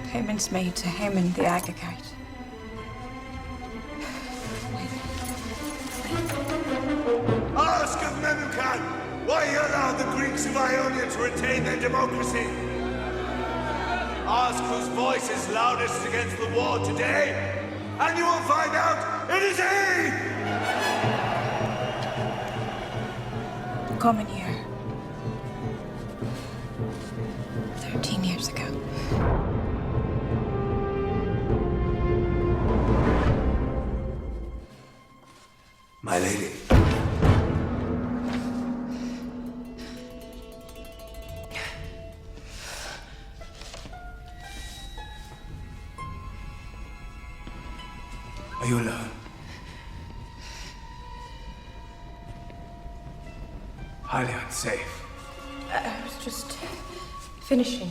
Payments made to Haman the Agagite.
Ask of Memucan why he allowed the Greeks of Ionia to retain their democracy. Ask whose voice is loudest against the war today, and you will find out it is he!
The common year. 13 years ago.
My lady. Are you alone? Highly unsafe.
I was just finishing.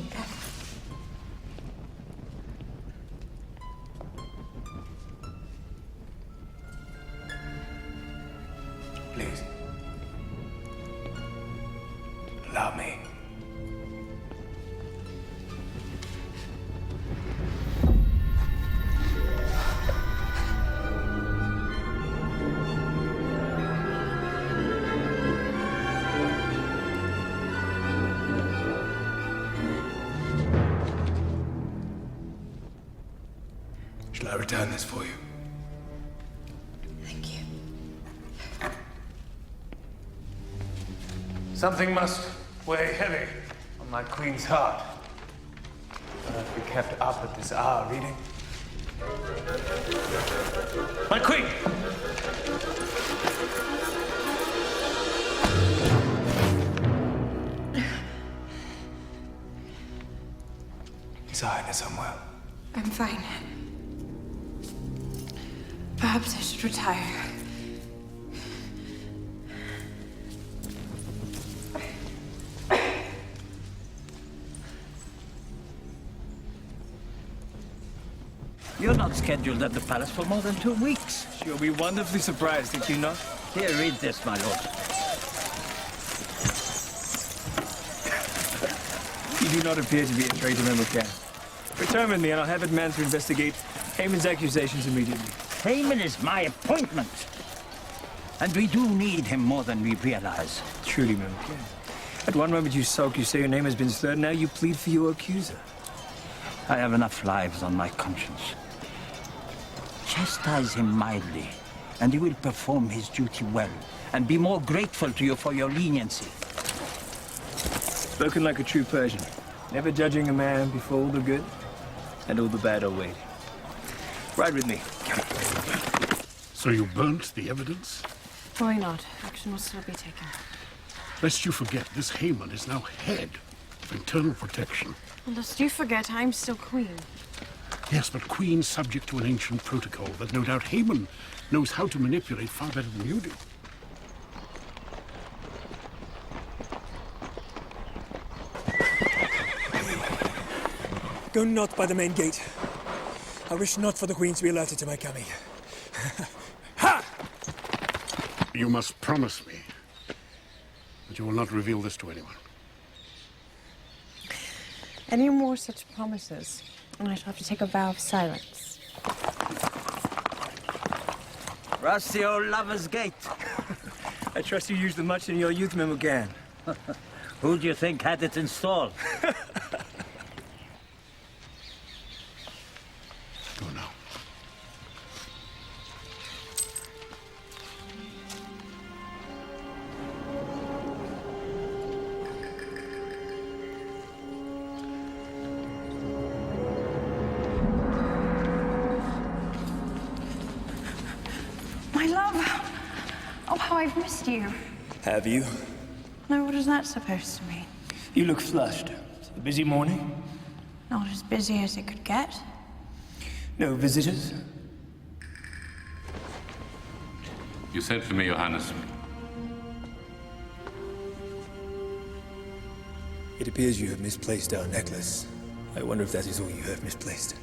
Please. Allow me. Shall I return this for you?
Thank you.
Something must weigh heavy on my queen's heart. Cannot be kept up at this hour reading. My queen! His Highness unwell.
I'm fine. Perhaps I should retire.
You're not scheduled at the palace for more than 2 weeks.
You'll be wonderfully surprised, think you not?
Here, read this, my lord.
You do not appear to be a traitor, Memucan. Return with me, and I'll have it manned to investigate Haman's accusations immediately.
Haman is my appointment. And we do need him more than we realize.
Truly, Memucan. At one moment you sulk, you say your name has been slurred, now you plead for your accuser.
I have enough lives on my conscience. Chastise him mildly, and he will perform his duty well, and be more grateful to you for your leniency.
Spoken like a true Persian, never judging a man before all the good and all the bad are waiting. Ride with me.
So you burnt the evidence?
Worry not. Action will still be taken.
Lest you forget, this Haman is now head of internal protection.
Lest you forget, I'm still queen.
Yes, but Queen's subject to an ancient protocol that no doubt Haman knows how to manipulate far better than you do.
Go not by the main gate. I wish not for the Queen to be alerted to my coming. Ha!
You must promise me that you will not reveal this to anyone.
Any more such promises, and I shall have to take a vow of silence.
Rusty old lover's gate.
I trust you used them much in your youth, Memogan.
Who do you think had it installed?
Go now.
My love! Oh, how I've missed you.
Have you?
No, what is that supposed to mean?
You look flushed. A busy morning?
Not as busy as it could get.
No visitors?
You sent for me, Your Highness.
It appears you have misplaced our necklace. I wonder if that is all you have misplaced.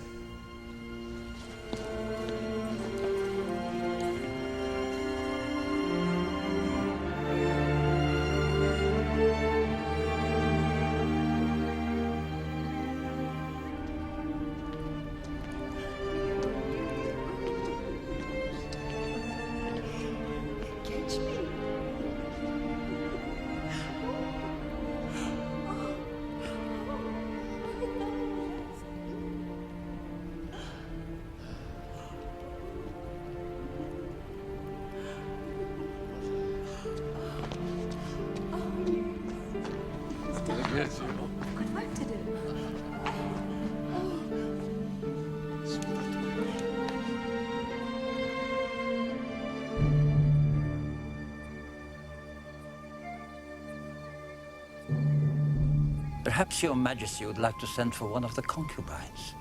Perhaps your Majesty would like to send for one of the concubines.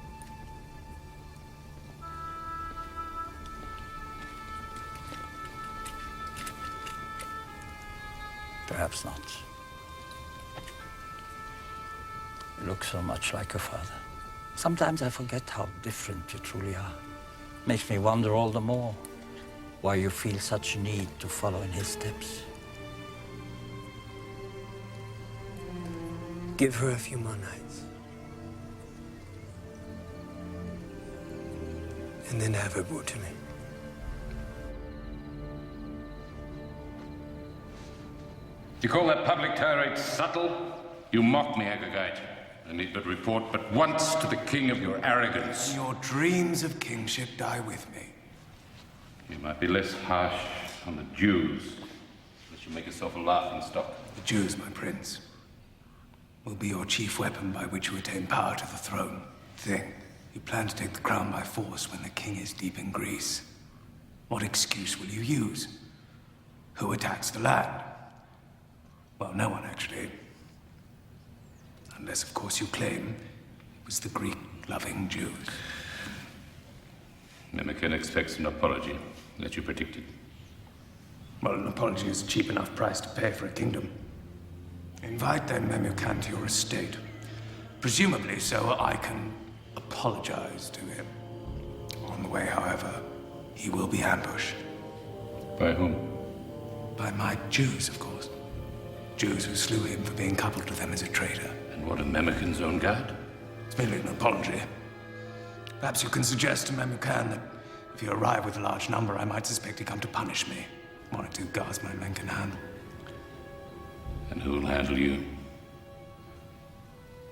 Perhaps not. You look so much like your father. Sometimes I forget how different you truly are. Makes me wonder all the more why you feel such need to follow in his steps.
Give her a few more nights. And then have her brought to me.
You call that public tirade subtle? You mock me, Agagite. I need but report but once to the king of your arrogance.
Your dreams of kingship die with me.
You might be less harsh on the Jews, unless you make yourself a laughing stock.
The Jews, my prince, will be your chief weapon by which you attain power to the throne. Think, you plan to take the crown by force when the king is deep in Greece. What excuse will you use? Who attacks the land? Well, no one, actually. Unless, of course, you claim it was the Greek-loving Jews.
Nemakan expects an apology that you predicted.
Well, an apology is a cheap enough price to pay for a kingdom. Invite then Memucan to your estate. Presumably so I can apologize to him. On the way, however, he will be ambushed.
By whom?
By my Jews, of course. Jews who slew him for being coupled with them as a traitor.
And what of Memucan's own guard?
It's merely an apology. Perhaps you can suggest to Memucan that if you arrive with a large number, I might suspect he come to punish me. One or two guards my men can handle.
And who will handle you?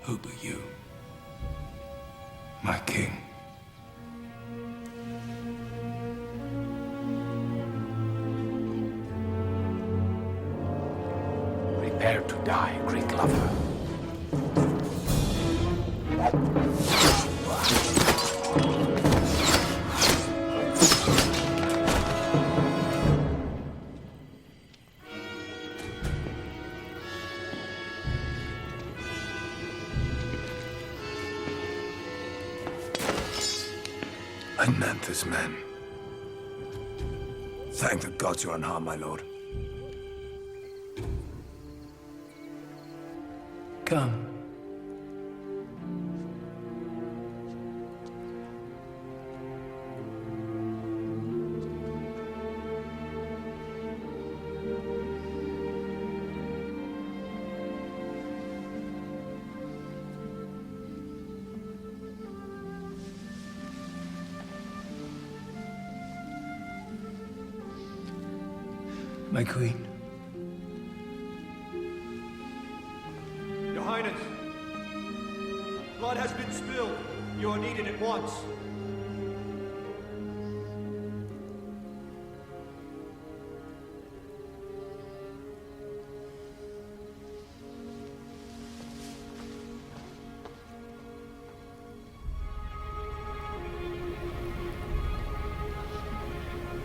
Who but you? My king.
Prepare to die, Greek lover.
Mantha's men. Thank the gods you're unharmed, my lord.
Come. My queen.
Your Highness, blood has been spilled. You are needed at once.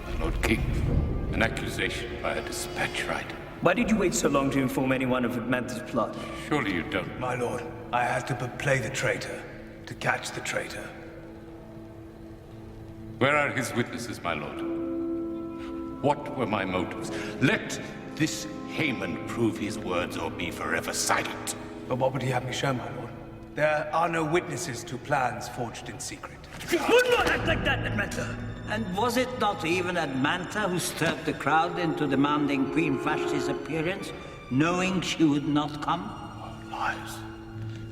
My Lord King, an accusation by a dispatch rider.
Why did you wait so long to inform anyone of Mantha's plot?
Surely you don't.
My lord, I had to but play the traitor, to catch the traitor.
Where are his witnesses, my lord? What were my motives? Let this Haman prove his words or be forever silent.
But what would he have me show, my lord? There are no witnesses to plans forged in secret.
You would not act like that, Mantha!
And was it not even Mantha who stirred the crowd into demanding Queen Vashti's appearance, knowing she would not come?
Lies.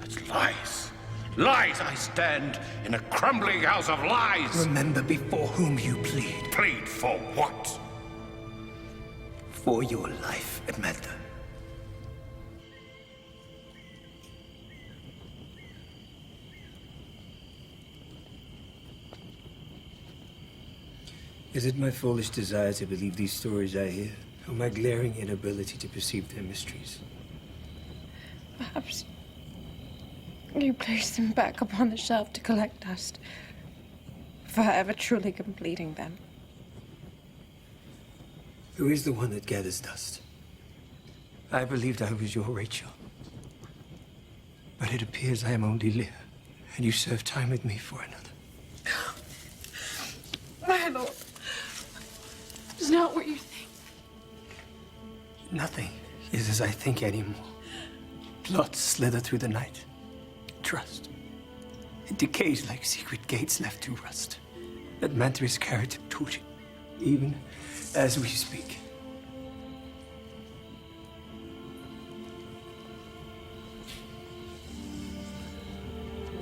That's lies. Lies! I stand in a crumbling house of lies!
Remember before whom you plead.
Plead for what?
For your life, Mantha.
Is it my foolish desire to believe these stories I hear, or my glaring inability to perceive their mysteries?
Perhaps you place them back upon the shelf to collect dust, before ever truly completing them.
Who is the one that gathers dust? I believed I was your Rachel. But it appears I am only Leah, and you serve time with me for another.
My lord, it's not what you think.
Nothing is as I think anymore. Plots slither through the night. Trust. It decays like secret gates left to rust. That Mantha is carried to torture, even as we speak.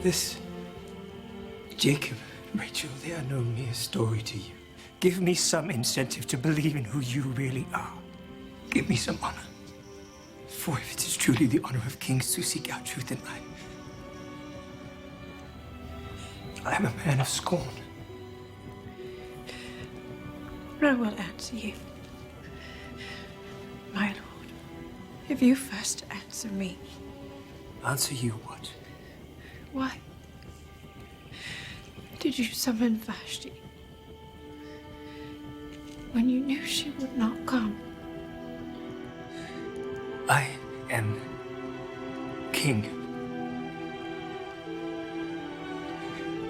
This Jacob, Rachel, they are no mere story to you. Give me some incentive to believe in who you really are. Give me some honor. For if it is truly the honor of kings to seek out truth in life, I am a man of scorn.
I will answer you. My lord, if you first answer me.
Answer you what?
Why did you summon Vashti when you knew she would not come?
I am king.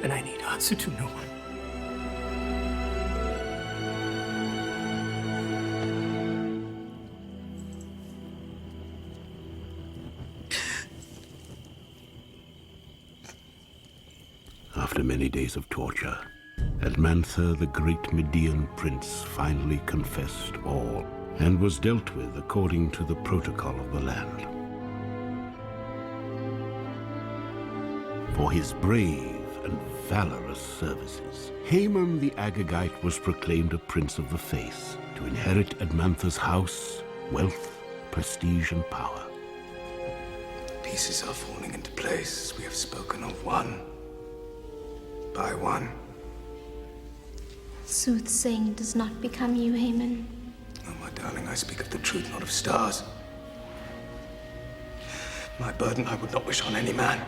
And I need answer to no one.
After many days of torture, Mantha, the great Median prince, finally confessed all and was dealt with according to the protocol of the land. For his brave and valorous services, Haman the Agagite was proclaimed a prince of the faith to inherit Mantha's house, wealth, prestige, and power.
Pieces are falling into place as we have spoken of one by one.
Soothsaying does not become you, Haman.
Oh, my darling, I speak of the truth, not of stars. My burden I would not wish on any man.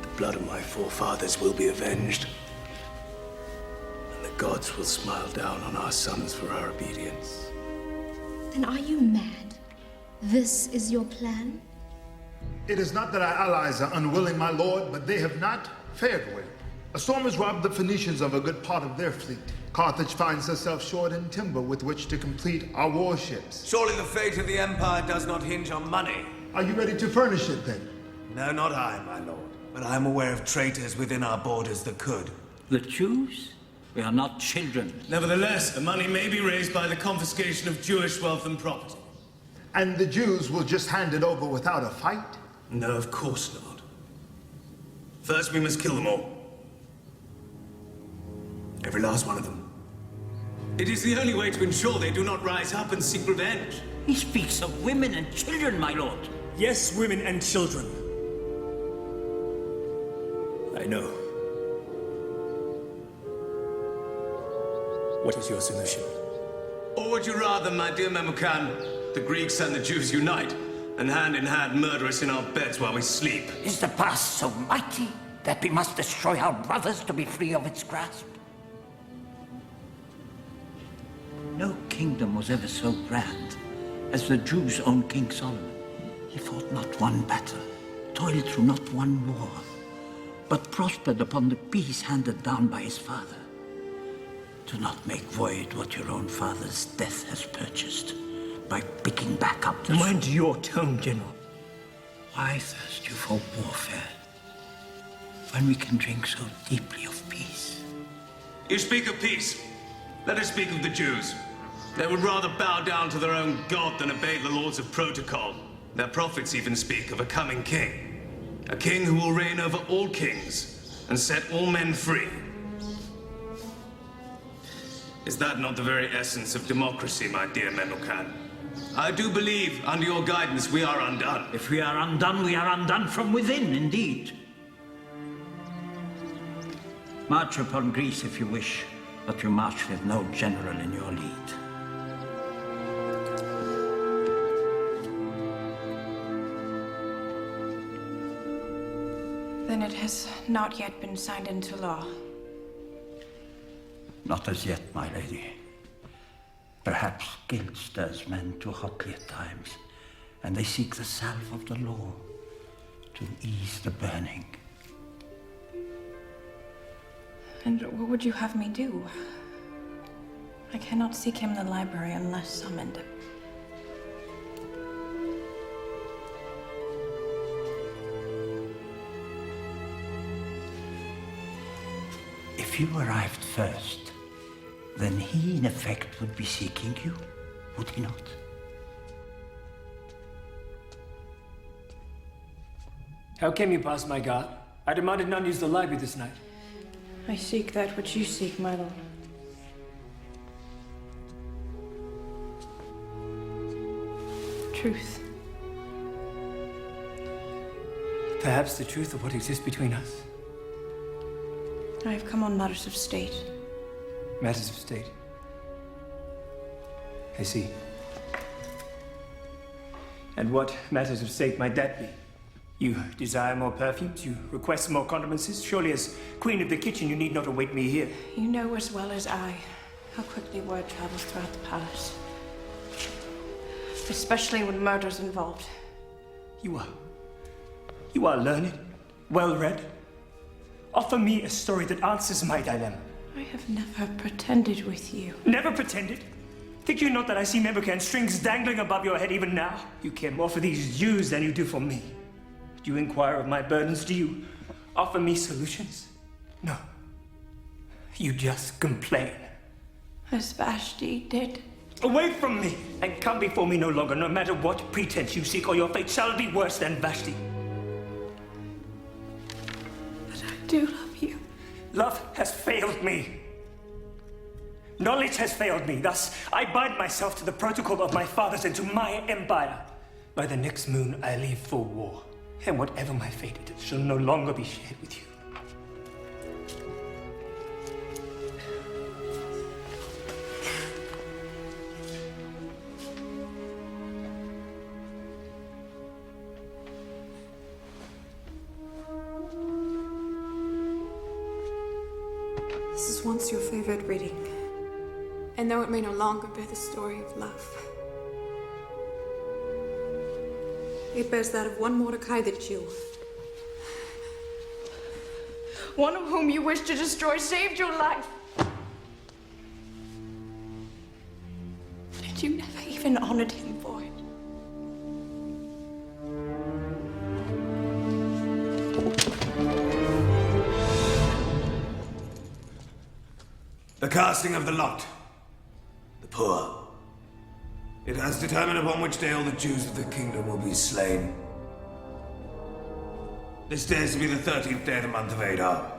The blood of my forefathers will be avenged. And the gods will smile down on our sons for our obedience.
Then are you mad? This is your plan?
It is not that our allies are unwilling, my lord, but they have not Fairway. A storm has robbed the Phoenicians of a good part of their fleet. Carthage finds herself short in timber with which to complete our warships.
Surely the fate of the Empire does not hinge on money.
Are you ready to furnish it then?
No, not I, my lord. But I am aware of traitors within our borders that could.
The Jews? We are not children.
Nevertheless, the money may be raised by the confiscation of Jewish wealth and property.
And the Jews will just hand it over without a fight?
No, of course not. First, we must kill them all. Every last one of them. It is the only way to ensure they do not rise up and seek revenge.
He speaks of women and children, my lord.
Yes, women and children. I know. What is your solution?
Or would you rather, my dear Memucan, the Greeks and the Jews unite, and hand in hand murder us in our beds while we sleep?
Is the past so mighty that we must destroy our brothers to be free of its grasp? No kingdom was ever so grand as the Jews' own King Solomon. He fought not one battle, toiled through not one war, but prospered upon the peace handed down by his father. Do not make void what your own father's death has purchased by picking back up the...
Mind your tone, General.
Why thirst you for warfare when we can drink so deeply of peace?
You speak of peace. Let us speak of the Jews. They would rather bow down to their own God than obey the laws of protocol. Their prophets even speak of a coming king. A king who will reign over all kings and set all men free. Is that not the very essence of democracy, my dear Memucan? I do believe, under your guidance, we are undone.
If we are undone from within, indeed. March upon Greece if you wish, but you march with no general in your lead.
Then it has not yet been signed into law.
Not as yet, my lady. Perhaps guilt stirs men too hotly at times, and they seek the salve of the law to ease the burning.
And what would you have me do? I cannot seek him in the library unless summoned.
If you arrived first, then he, in effect, would be seeking you, would he not?
How came you past my guard? I demanded none use the library this night.
I seek that which you seek, my lord. Truth.
Perhaps the truth of what exists between us.
I have come on matters of state.
Matters of state. I see. And what matters of state might that be? You desire more perfumes? You request more condiments? Surely as queen of the kitchen you need not await me here.
You know as well as I how quickly word travels throughout the palace. Especially when murder's involved.
You are learned, well-read. Offer me a story that answers my dilemma.
I have never pretended with you.
Never pretended? Think you not that I see Memucan strings dangling above your head even now? You care more for these Jews than you do for me. Do you inquire of my burdens? Do you offer me solutions? No. You just complain.
As Vashti did.
Away from me, and come before me no longer, no matter what pretense you seek, or your fate shall be worse than Vashti.
But I do love you.
Love has failed me. Knowledge has failed me. Thus, I bind myself to the protocol of my fathers and to my empire. By the next moon, I leave for war. And whatever my fate, it shall no longer be shared with you.
This is once your favorite reading. And though it may no longer bear the story of love, it bears that of one Mordecai the Jew,
one of whom you wish to destroy saved your life. And you never even honored him for it.
The casting of the lot. The poor. It has determined upon which day all the Jews of the kingdom will be slain. This day is to be the 13th day of the month of Adar,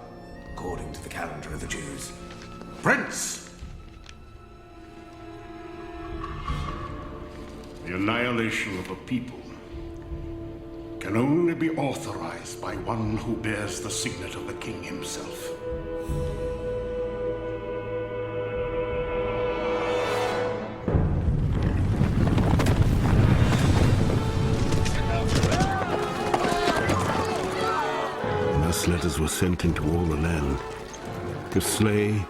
according to the calendar of the Jews.
Prince! The annihilation of a people can only be authorized by one who bears the signet of the king himself. Letters were sent into all the land to slay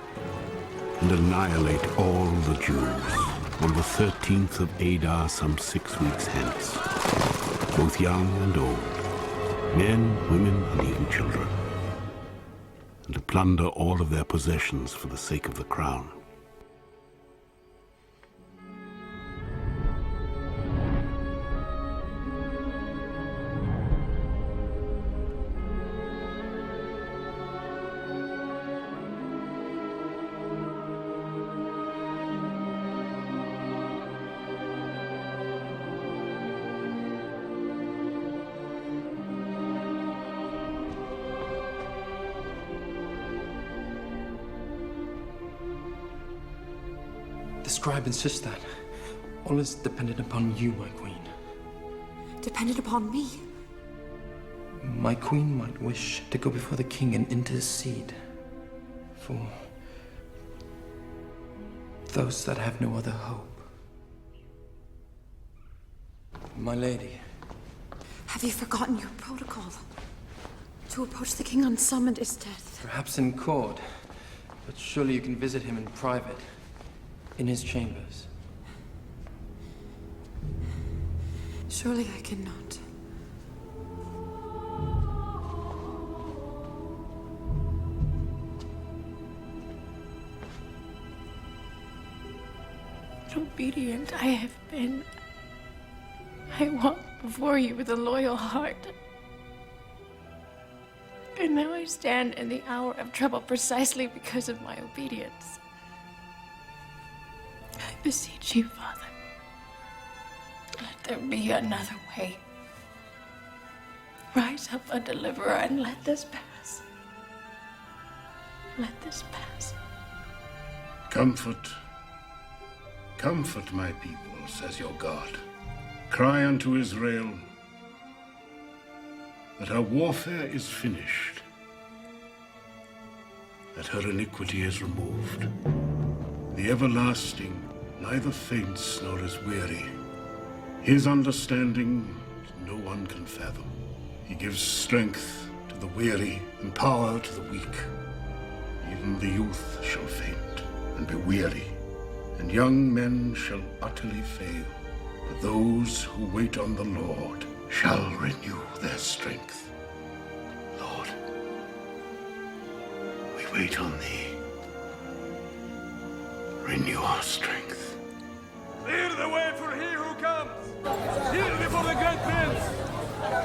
and annihilate all the Jews on the 13th of Adar, some 6 weeks hence, both young and old, men, women, and even children, and to plunder all of their possessions for the sake of the crown.
The scribe insists that all is dependent upon you, my queen.
Dependent upon me?
My queen might wish to go before the king and intercede for those that have no other hope. My lady.
Have you forgotten your protocol? To approach the king unsummoned is death.
Perhaps in court, but surely you can visit him in private, in his chambers.
Surely I cannot.
Obedient I have been. I walk before you with a loyal heart. And now I stand in the hour of trouble precisely because of my obedience. I beseech you, Father, let there be another way. Rise up, a deliverer, and let this pass. Let this pass.
Comfort, comfort my people, says your God. Cry unto Israel that her warfare is finished, that her iniquity is removed. The everlasting neither faints nor is weary. His understanding no one can fathom. He gives strength to the weary and power to the weak. Even the youth shall faint and be weary, and young men shall utterly fail. But those who wait on the Lord shall renew their strength. Lord, we wait on thee. Renew our strength.
Clear the way for he who comes. Kneel before the great prince.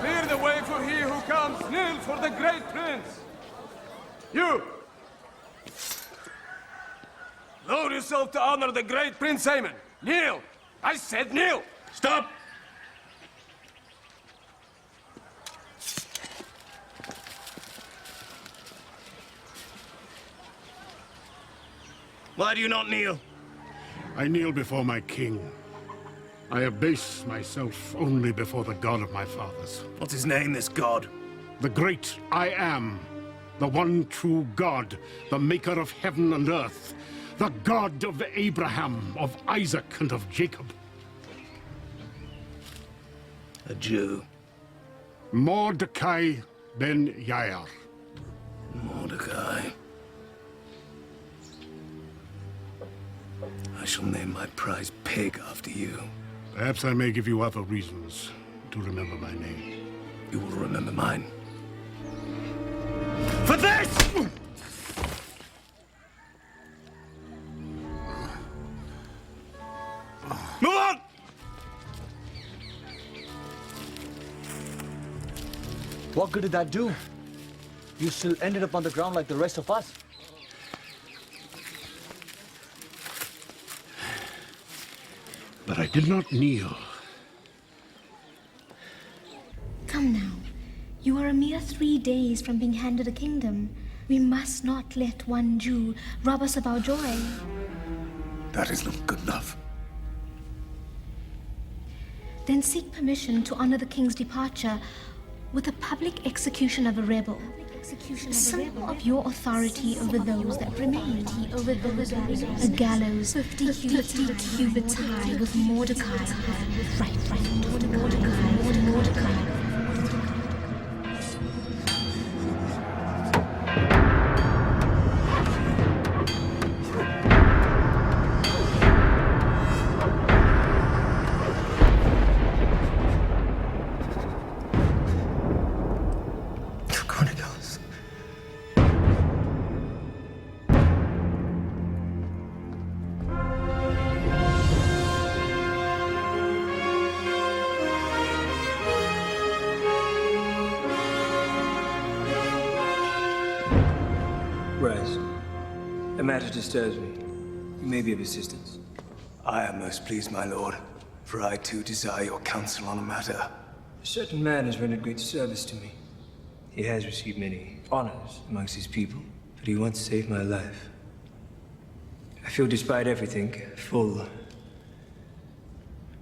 Clear the way for he who comes. Kneel for the great prince. You! Lower yourself to honor the great Prince Haman. Kneel! I said kneel! Stop! Why do you not kneel?
I kneel before my king. I abase myself only before the God of my fathers.
What's his name, this God?
The great I Am, the one true God, the maker of heaven and earth, the God of Abraham, of Isaac, and of Jacob.
A Jew.
Mordecai ben Yair.
Mordecai. I shall name my prize pig after you.
Perhaps I may give you other reasons to remember my name.
You will remember mine.
For this!
What good did that do? You still ended up on the ground like the rest of us.
But I did not kneel.
Come now. You are a mere 3 days from being handed a kingdom. We must not let one Jew rob us of our joy.
That is not good enough.
Then seek permission to honor the king's departure with a public execution of a rebel. A symbol of your authority over those that remain. A gallows 50 cubits high with Mordecai. Right, Mordecai.
Rise. A matter disturbs me. You may be of assistance.
I am most pleased, my lord, for I too desire your counsel on a matter.
A certain man has rendered great service to me. He has received many honors amongst his people, but he once saved my life. I feel despite everything, full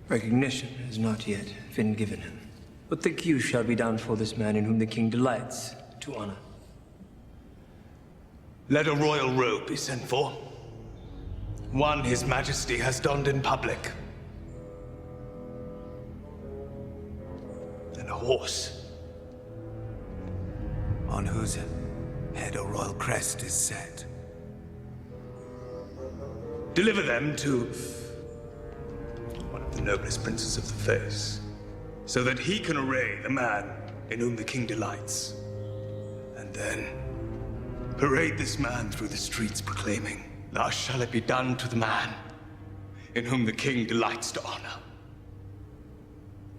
recognition has not yet been given him. What think you shall be done for this man in whom the king delights to honor?
Let a royal robe be sent for. One His Majesty has donned in public. And a horse, on whose head a royal crest is set. Deliver them to one of the noblest princes of the face, so that he can array the man in whom the king delights. And then parade this man through the streets proclaiming, "Thus shall it be done to the man in whom the king delights to honor."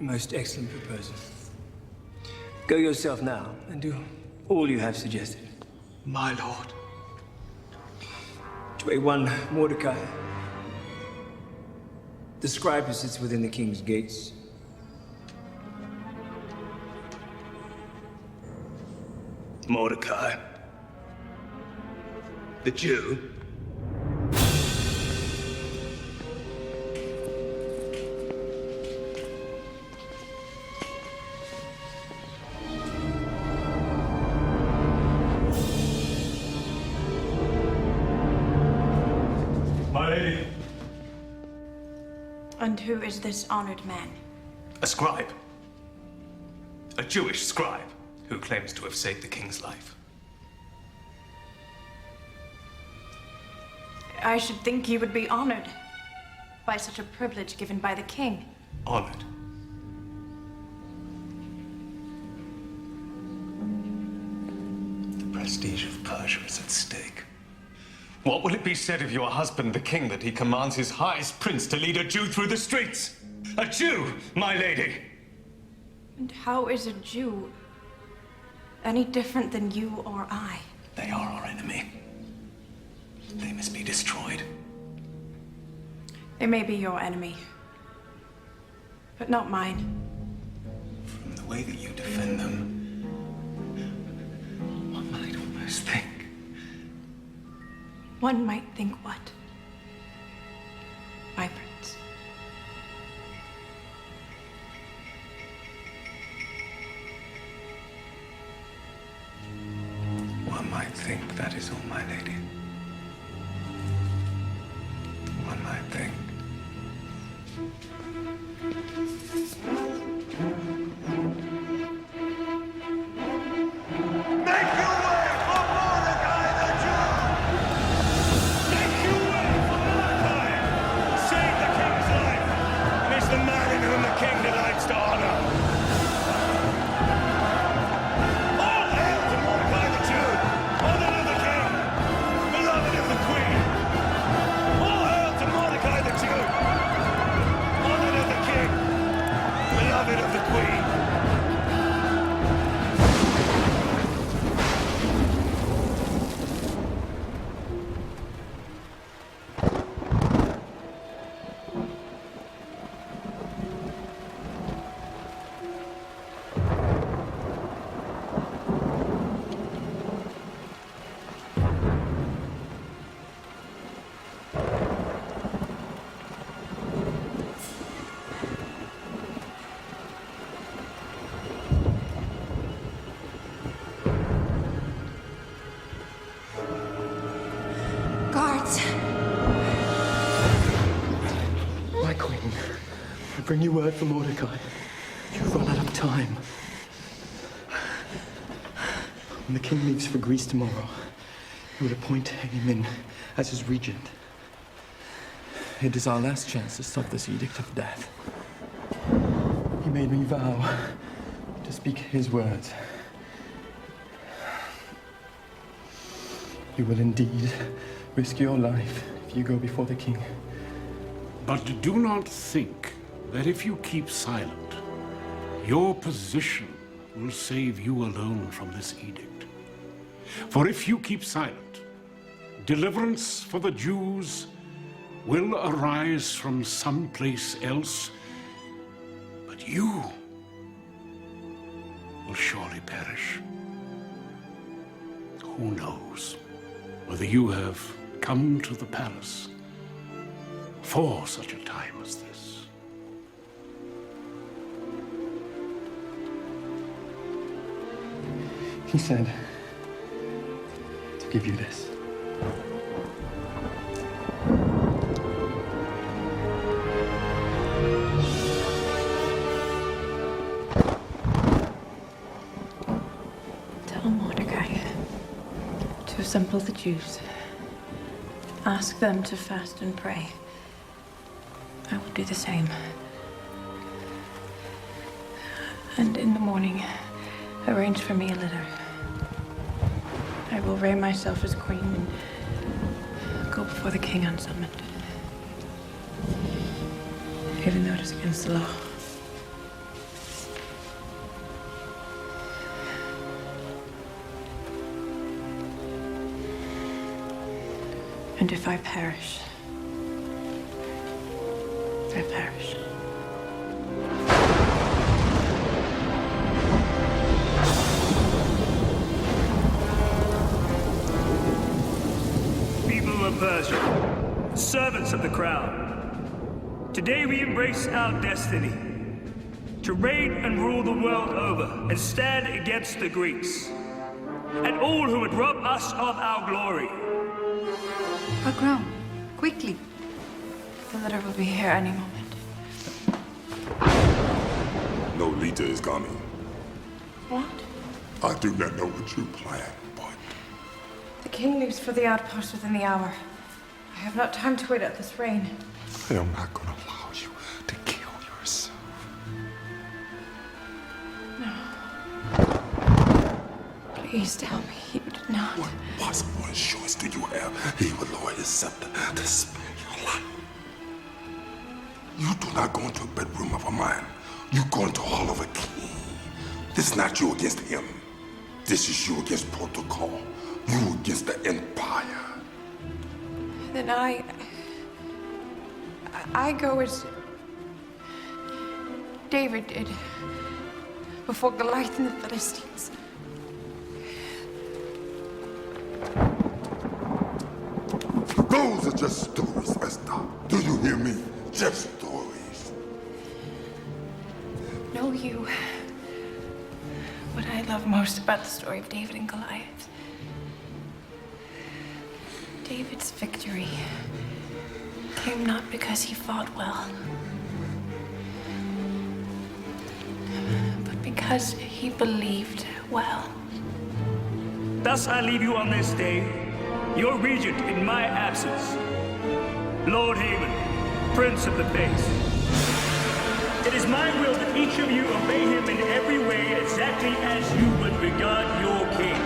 Most excellent proposal. Go yourself now and do all you have suggested.
My lord.
To a one Mordecai, the scribe who sits within the king's gates.
Mordecai, the Jew.
My lady.
And who is this honored man?
A scribe. A Jewish scribe who claims to have saved the king's life.
I should think he would be honored by such a privilege given by the king.
Honored? The prestige of Persia is at stake. What will it be said of your husband, the king, that he commands his highest prince to lead a Jew through the streets? A Jew, my lady!
And how is a Jew any different than you or I?
They are our enemy. They must be destroyed.
They may be your enemy, but not mine.
From the way that you defend them, one might almost think.
One might think what? My prince.
One might think that is all, my lady. One might think.
Make your way for Mordecai the Jew! Make your way for Mordecai! Save the king's life, and is the man in whom the king delights to honor. All hail to Mordecai the Jew, honor of the king,
My queen, I bring you word from Mordecai. You've run out of time. When the king leaves for Greece tomorrow, he will appoint Naaman as his regent. It is our last chance to stop this edict of death. He made me vow to speak his words. You will indeed risk your life if you go before the king.
But do not think that if you keep silent, your position will save you alone from this edict. For if you keep silent, deliverance for the Jews will arise from someplace else, but you will surely perish. Who knows whether you have come to the palace for such a time as this?
He said to give you this.
Tell Mordecai to assemble the Jews. Ask them to fast and pray. I will do the same. And in the morning, arrange for me a litter. I will array myself as queen and go before the king unsummoned, even though it is against the law. And if I perish, I perish.
People of Persia, servants of the crown, today we embrace our destiny to reign and rule the world over and stand against the Greeks and all who would rob us of our glory.
Our crown, quickly. The litter will be here any moment.
No leader is coming.
What?
I do not know what you plan, but
The king leaves for the outpost within the hour. I have not time to wait out this rain.
I am not going to allow you to kill yourself.
No. Please tell me you did not.
What possible assurance do you have he will lower his scepter to spare your life? You do not go into a bedroom of a man. You go into the hall of a king. This is not you against him. This is you against protocol. You against the empire.
Then I go as David did before Goliath and the Philistines.
Those are just stories, Esther. Do you hear me? Just stories.
Know you what I love most about the story of David and Goliath? David's victory came not because he fought well, but because he believed well.
Thus I leave you on this day, your regent in my absence, Lord Haman, Prince of the Faith. It is my will that each of you obey him in every way exactly as you would regard your king.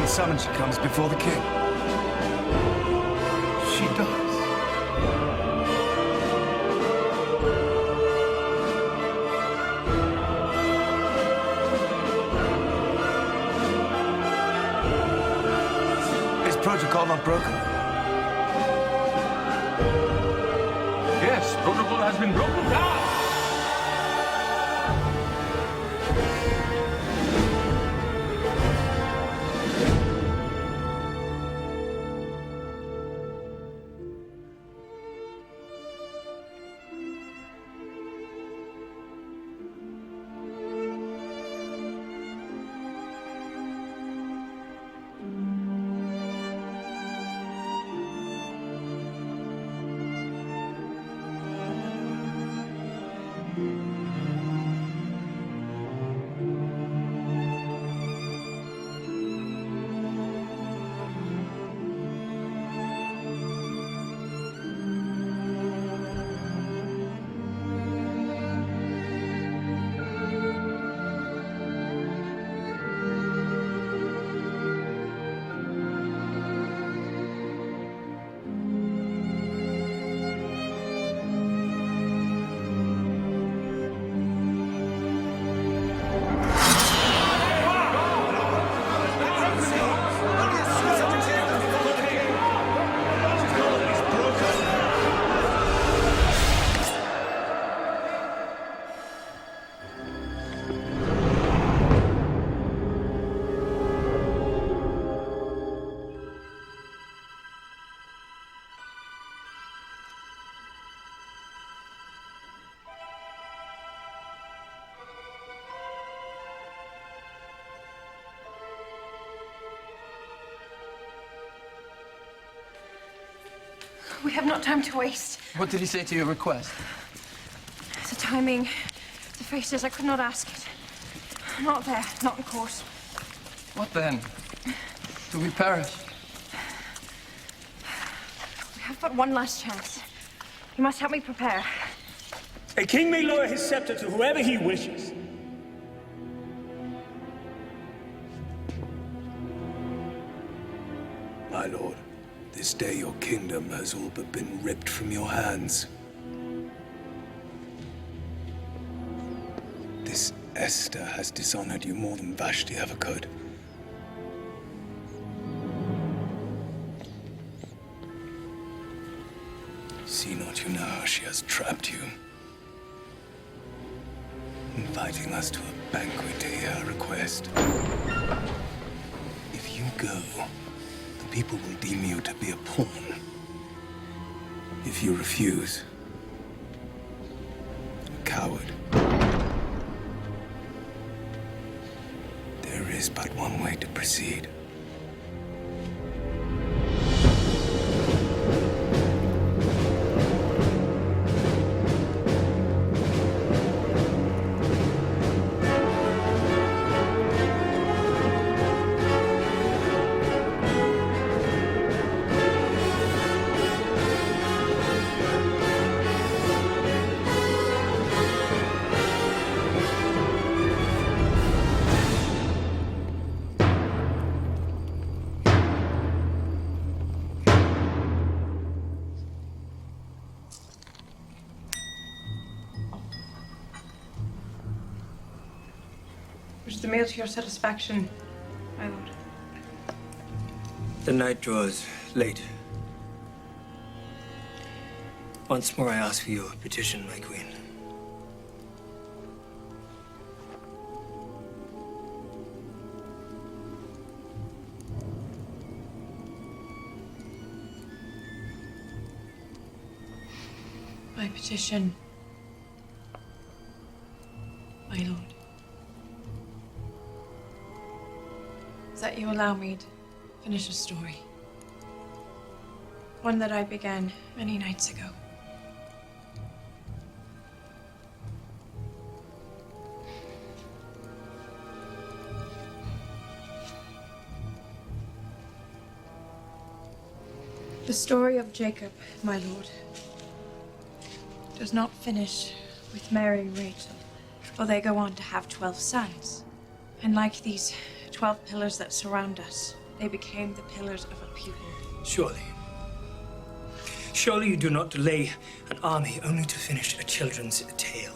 Unsummon she comes before the king.
She does.
Is protocol not broken?
Yes, protocol has been broken down.
We have not time to waste.
What did he say to your request?
The timing, the faces, I could not ask it. Not there, not in court.
What then? Do we perish?
We have but one last chance. You must help me prepare.
A king may lower his scepter to whoever he wishes.
My lord, this day your kingdom has all but been ripped from your hands. This Esther has dishonored you more than Vashti ever could. See not you now how she has trapped you, inviting us to a banquet to hear her request. If you go, the people will deem you to be a pawn. If you refuse, a coward. There is but one way to proceed.
Was the meal to your satisfaction, my lord?
The night draws late. Once more I ask for your petition, my queen.
My petition, my lord, is that you allow me to finish a story. One that I began many nights ago. The story of Jacob, my lord, does not finish with Mary and Rachel, for they go on to have 12 sons. And like these 12 pillars that surround us, they became the pillars of a people.
Surely you do not delay an army only to finish a children's tale.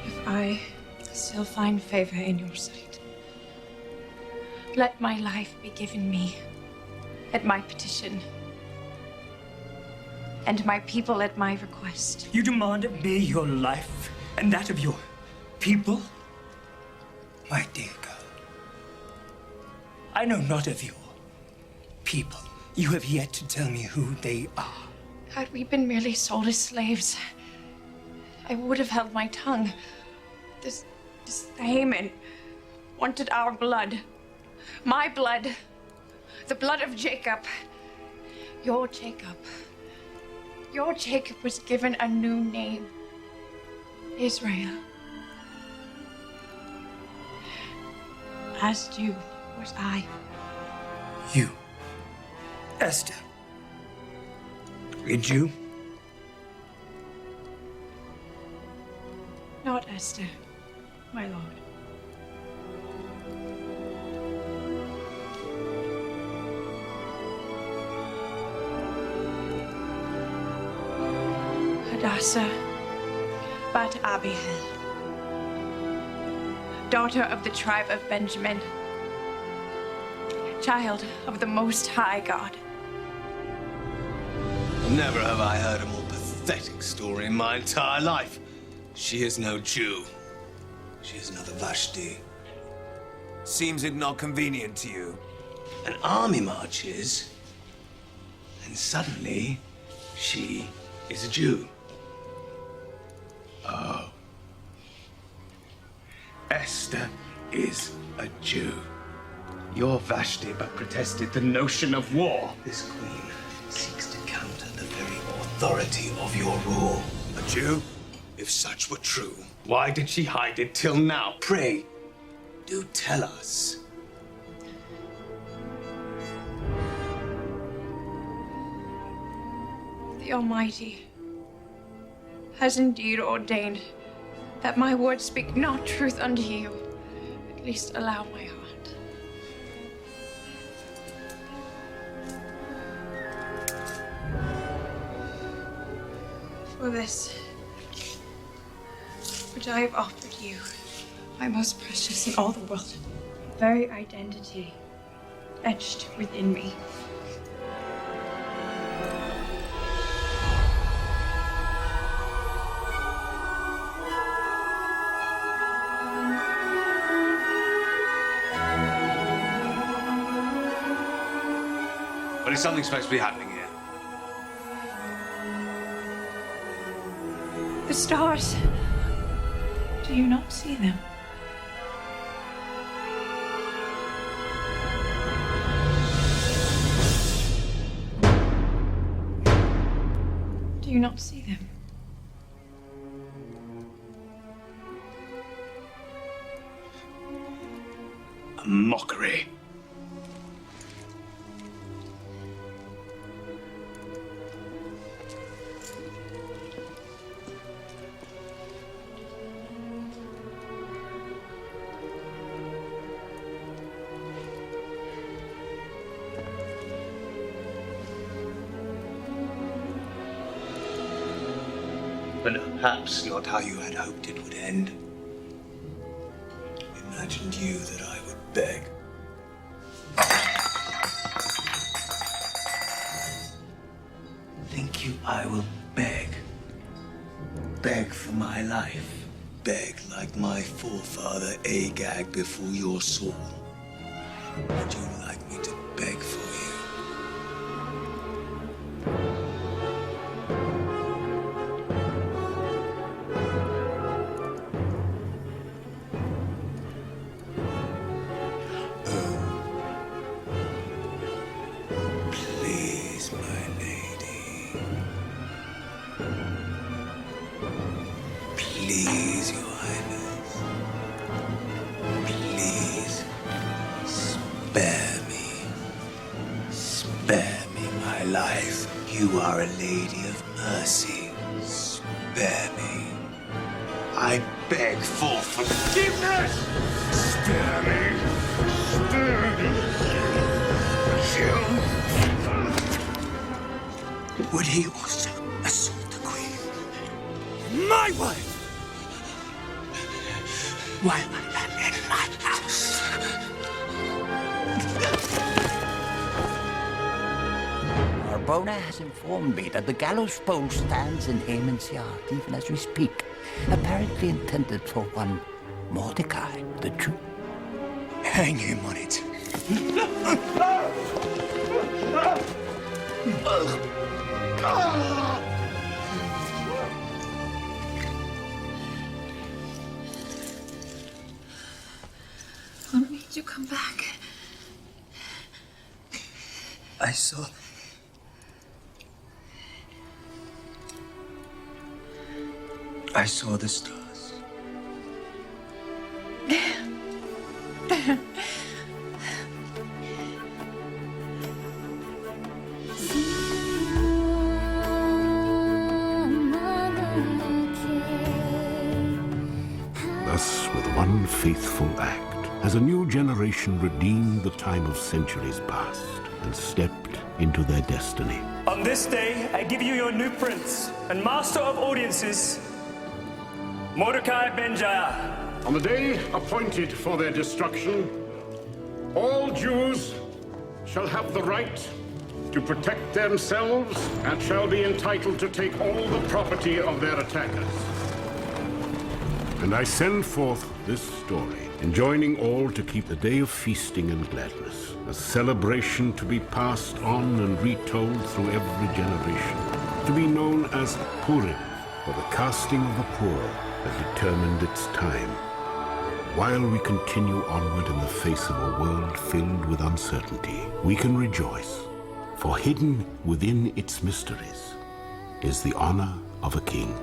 If I still find favor in your sight, let my life be given me at my petition, and my people at my request.
You demand of me your life and that of your people? My dear girl, I know not of your people. You have yet to tell me who they are.
Had we been merely sold as slaves, I would have held my tongue. This Haman wanted our blood. My blood. The blood of Jacob. Your Jacob. Your Jacob was given a new name. Israel. As Jew was I.
You, Esther, a Jew?
Not Esther, my lord. Hadassah, Bat Abihail, daughter of the tribe of Benjamin, child of the Most High God.
Never have I heard a more pathetic story in my entire life. She is no Jew. She is another Vashti. Seems it not convenient to you? An army marches, and suddenly she is a Jew. Oh. Esther is a Jew. You're Vashti, but protested the notion of war. This queen seeks to counter the very authority of your rule. A Jew? If such were true, why did she hide it till now? Pray, do tell us.
The Almighty has indeed ordained that my words speak not truth unto you. At least allow my heart. For this, which I have offered you, my most precious in all the world, very identity etched within me.
But is something supposed to be happening here?
The stars. Do you not see them? Do you not see them?
A mockery. But perhaps not how you had hoped it would end. Imagined you that I would beg. Think you I will beg? Beg for my life? Beg like my forefather Agag before your Saul? Would you like me to beg for you? Please, Your Highness. Please, spare me. Spare me my life. You are a lady of mercy. Spare me. I beg for forgiveness! Spare me! Spare me! Kill! Would he also assault the queen? My wife! While I am in my house.
Mobna has informed me that the gallows pole stands in Haman's yard, even as we speak, apparently intended for one Mordecai, the Jew.
Hang him on it.
What made you come back?
I saw the stars.
Thus, with one faithful act, has a new generation redeemed the time of centuries past and stepped into their destiny.
On this day, I give you your new prince and master of audiences, Mordecai ben Jair.
On the day appointed for their destruction, all Jews shall have the right to protect themselves and shall be entitled to take all the property of their attackers. And I send forth this story, enjoining all to keep the day of feasting and gladness, a celebration to be passed on and retold through every generation, to be known as Purim, for the casting of the poor has determined its time. While we continue onward in the face of a world filled with uncertainty, we can rejoice, for hidden within its mysteries is the honor of a king.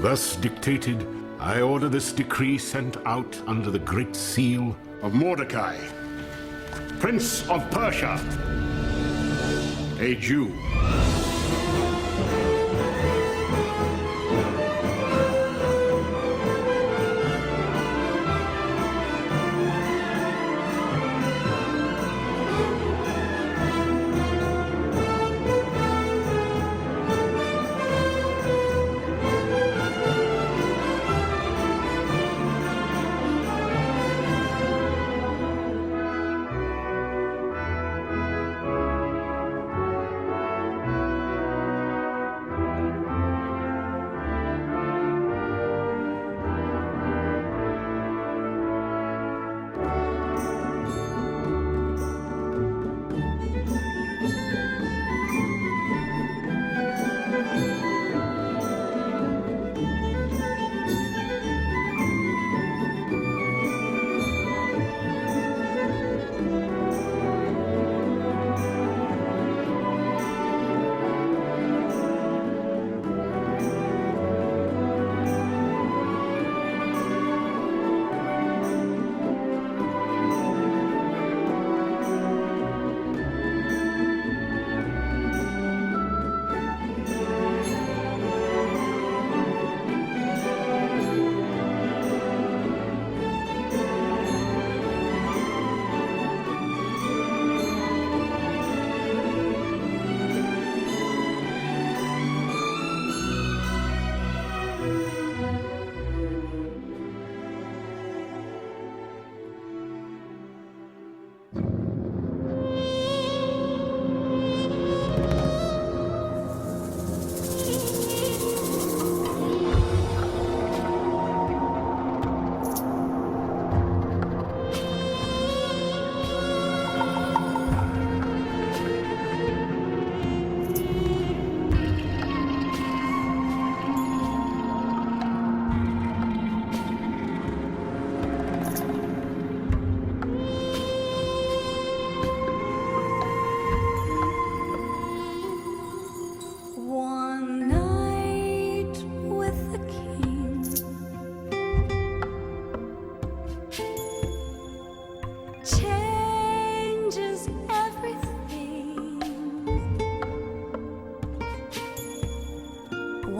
Thus dictated, I order this decree sent out under the great seal of Mordecai, Prince of Persia, a Jew.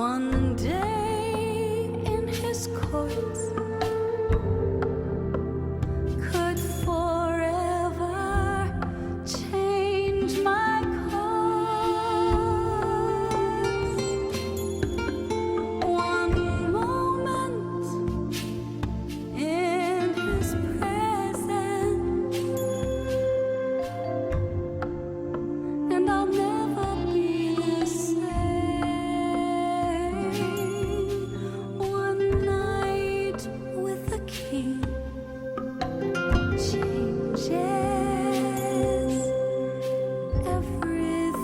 One day in his courts could forever change my course. One moment in his presence, and I'll never be the same. One night with the king changes everything.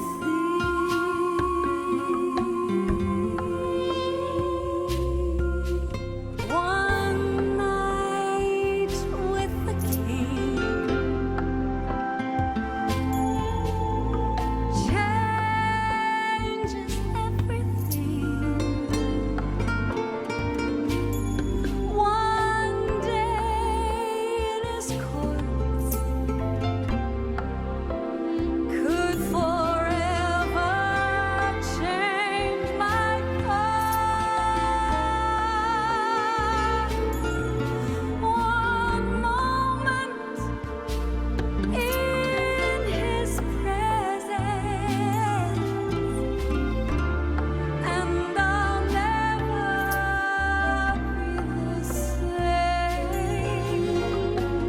One night with the king changes everything. One day in his courts could forever change my course. One moment in his presence, and I'll never be the same.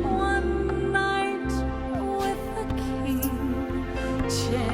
One night with the king changes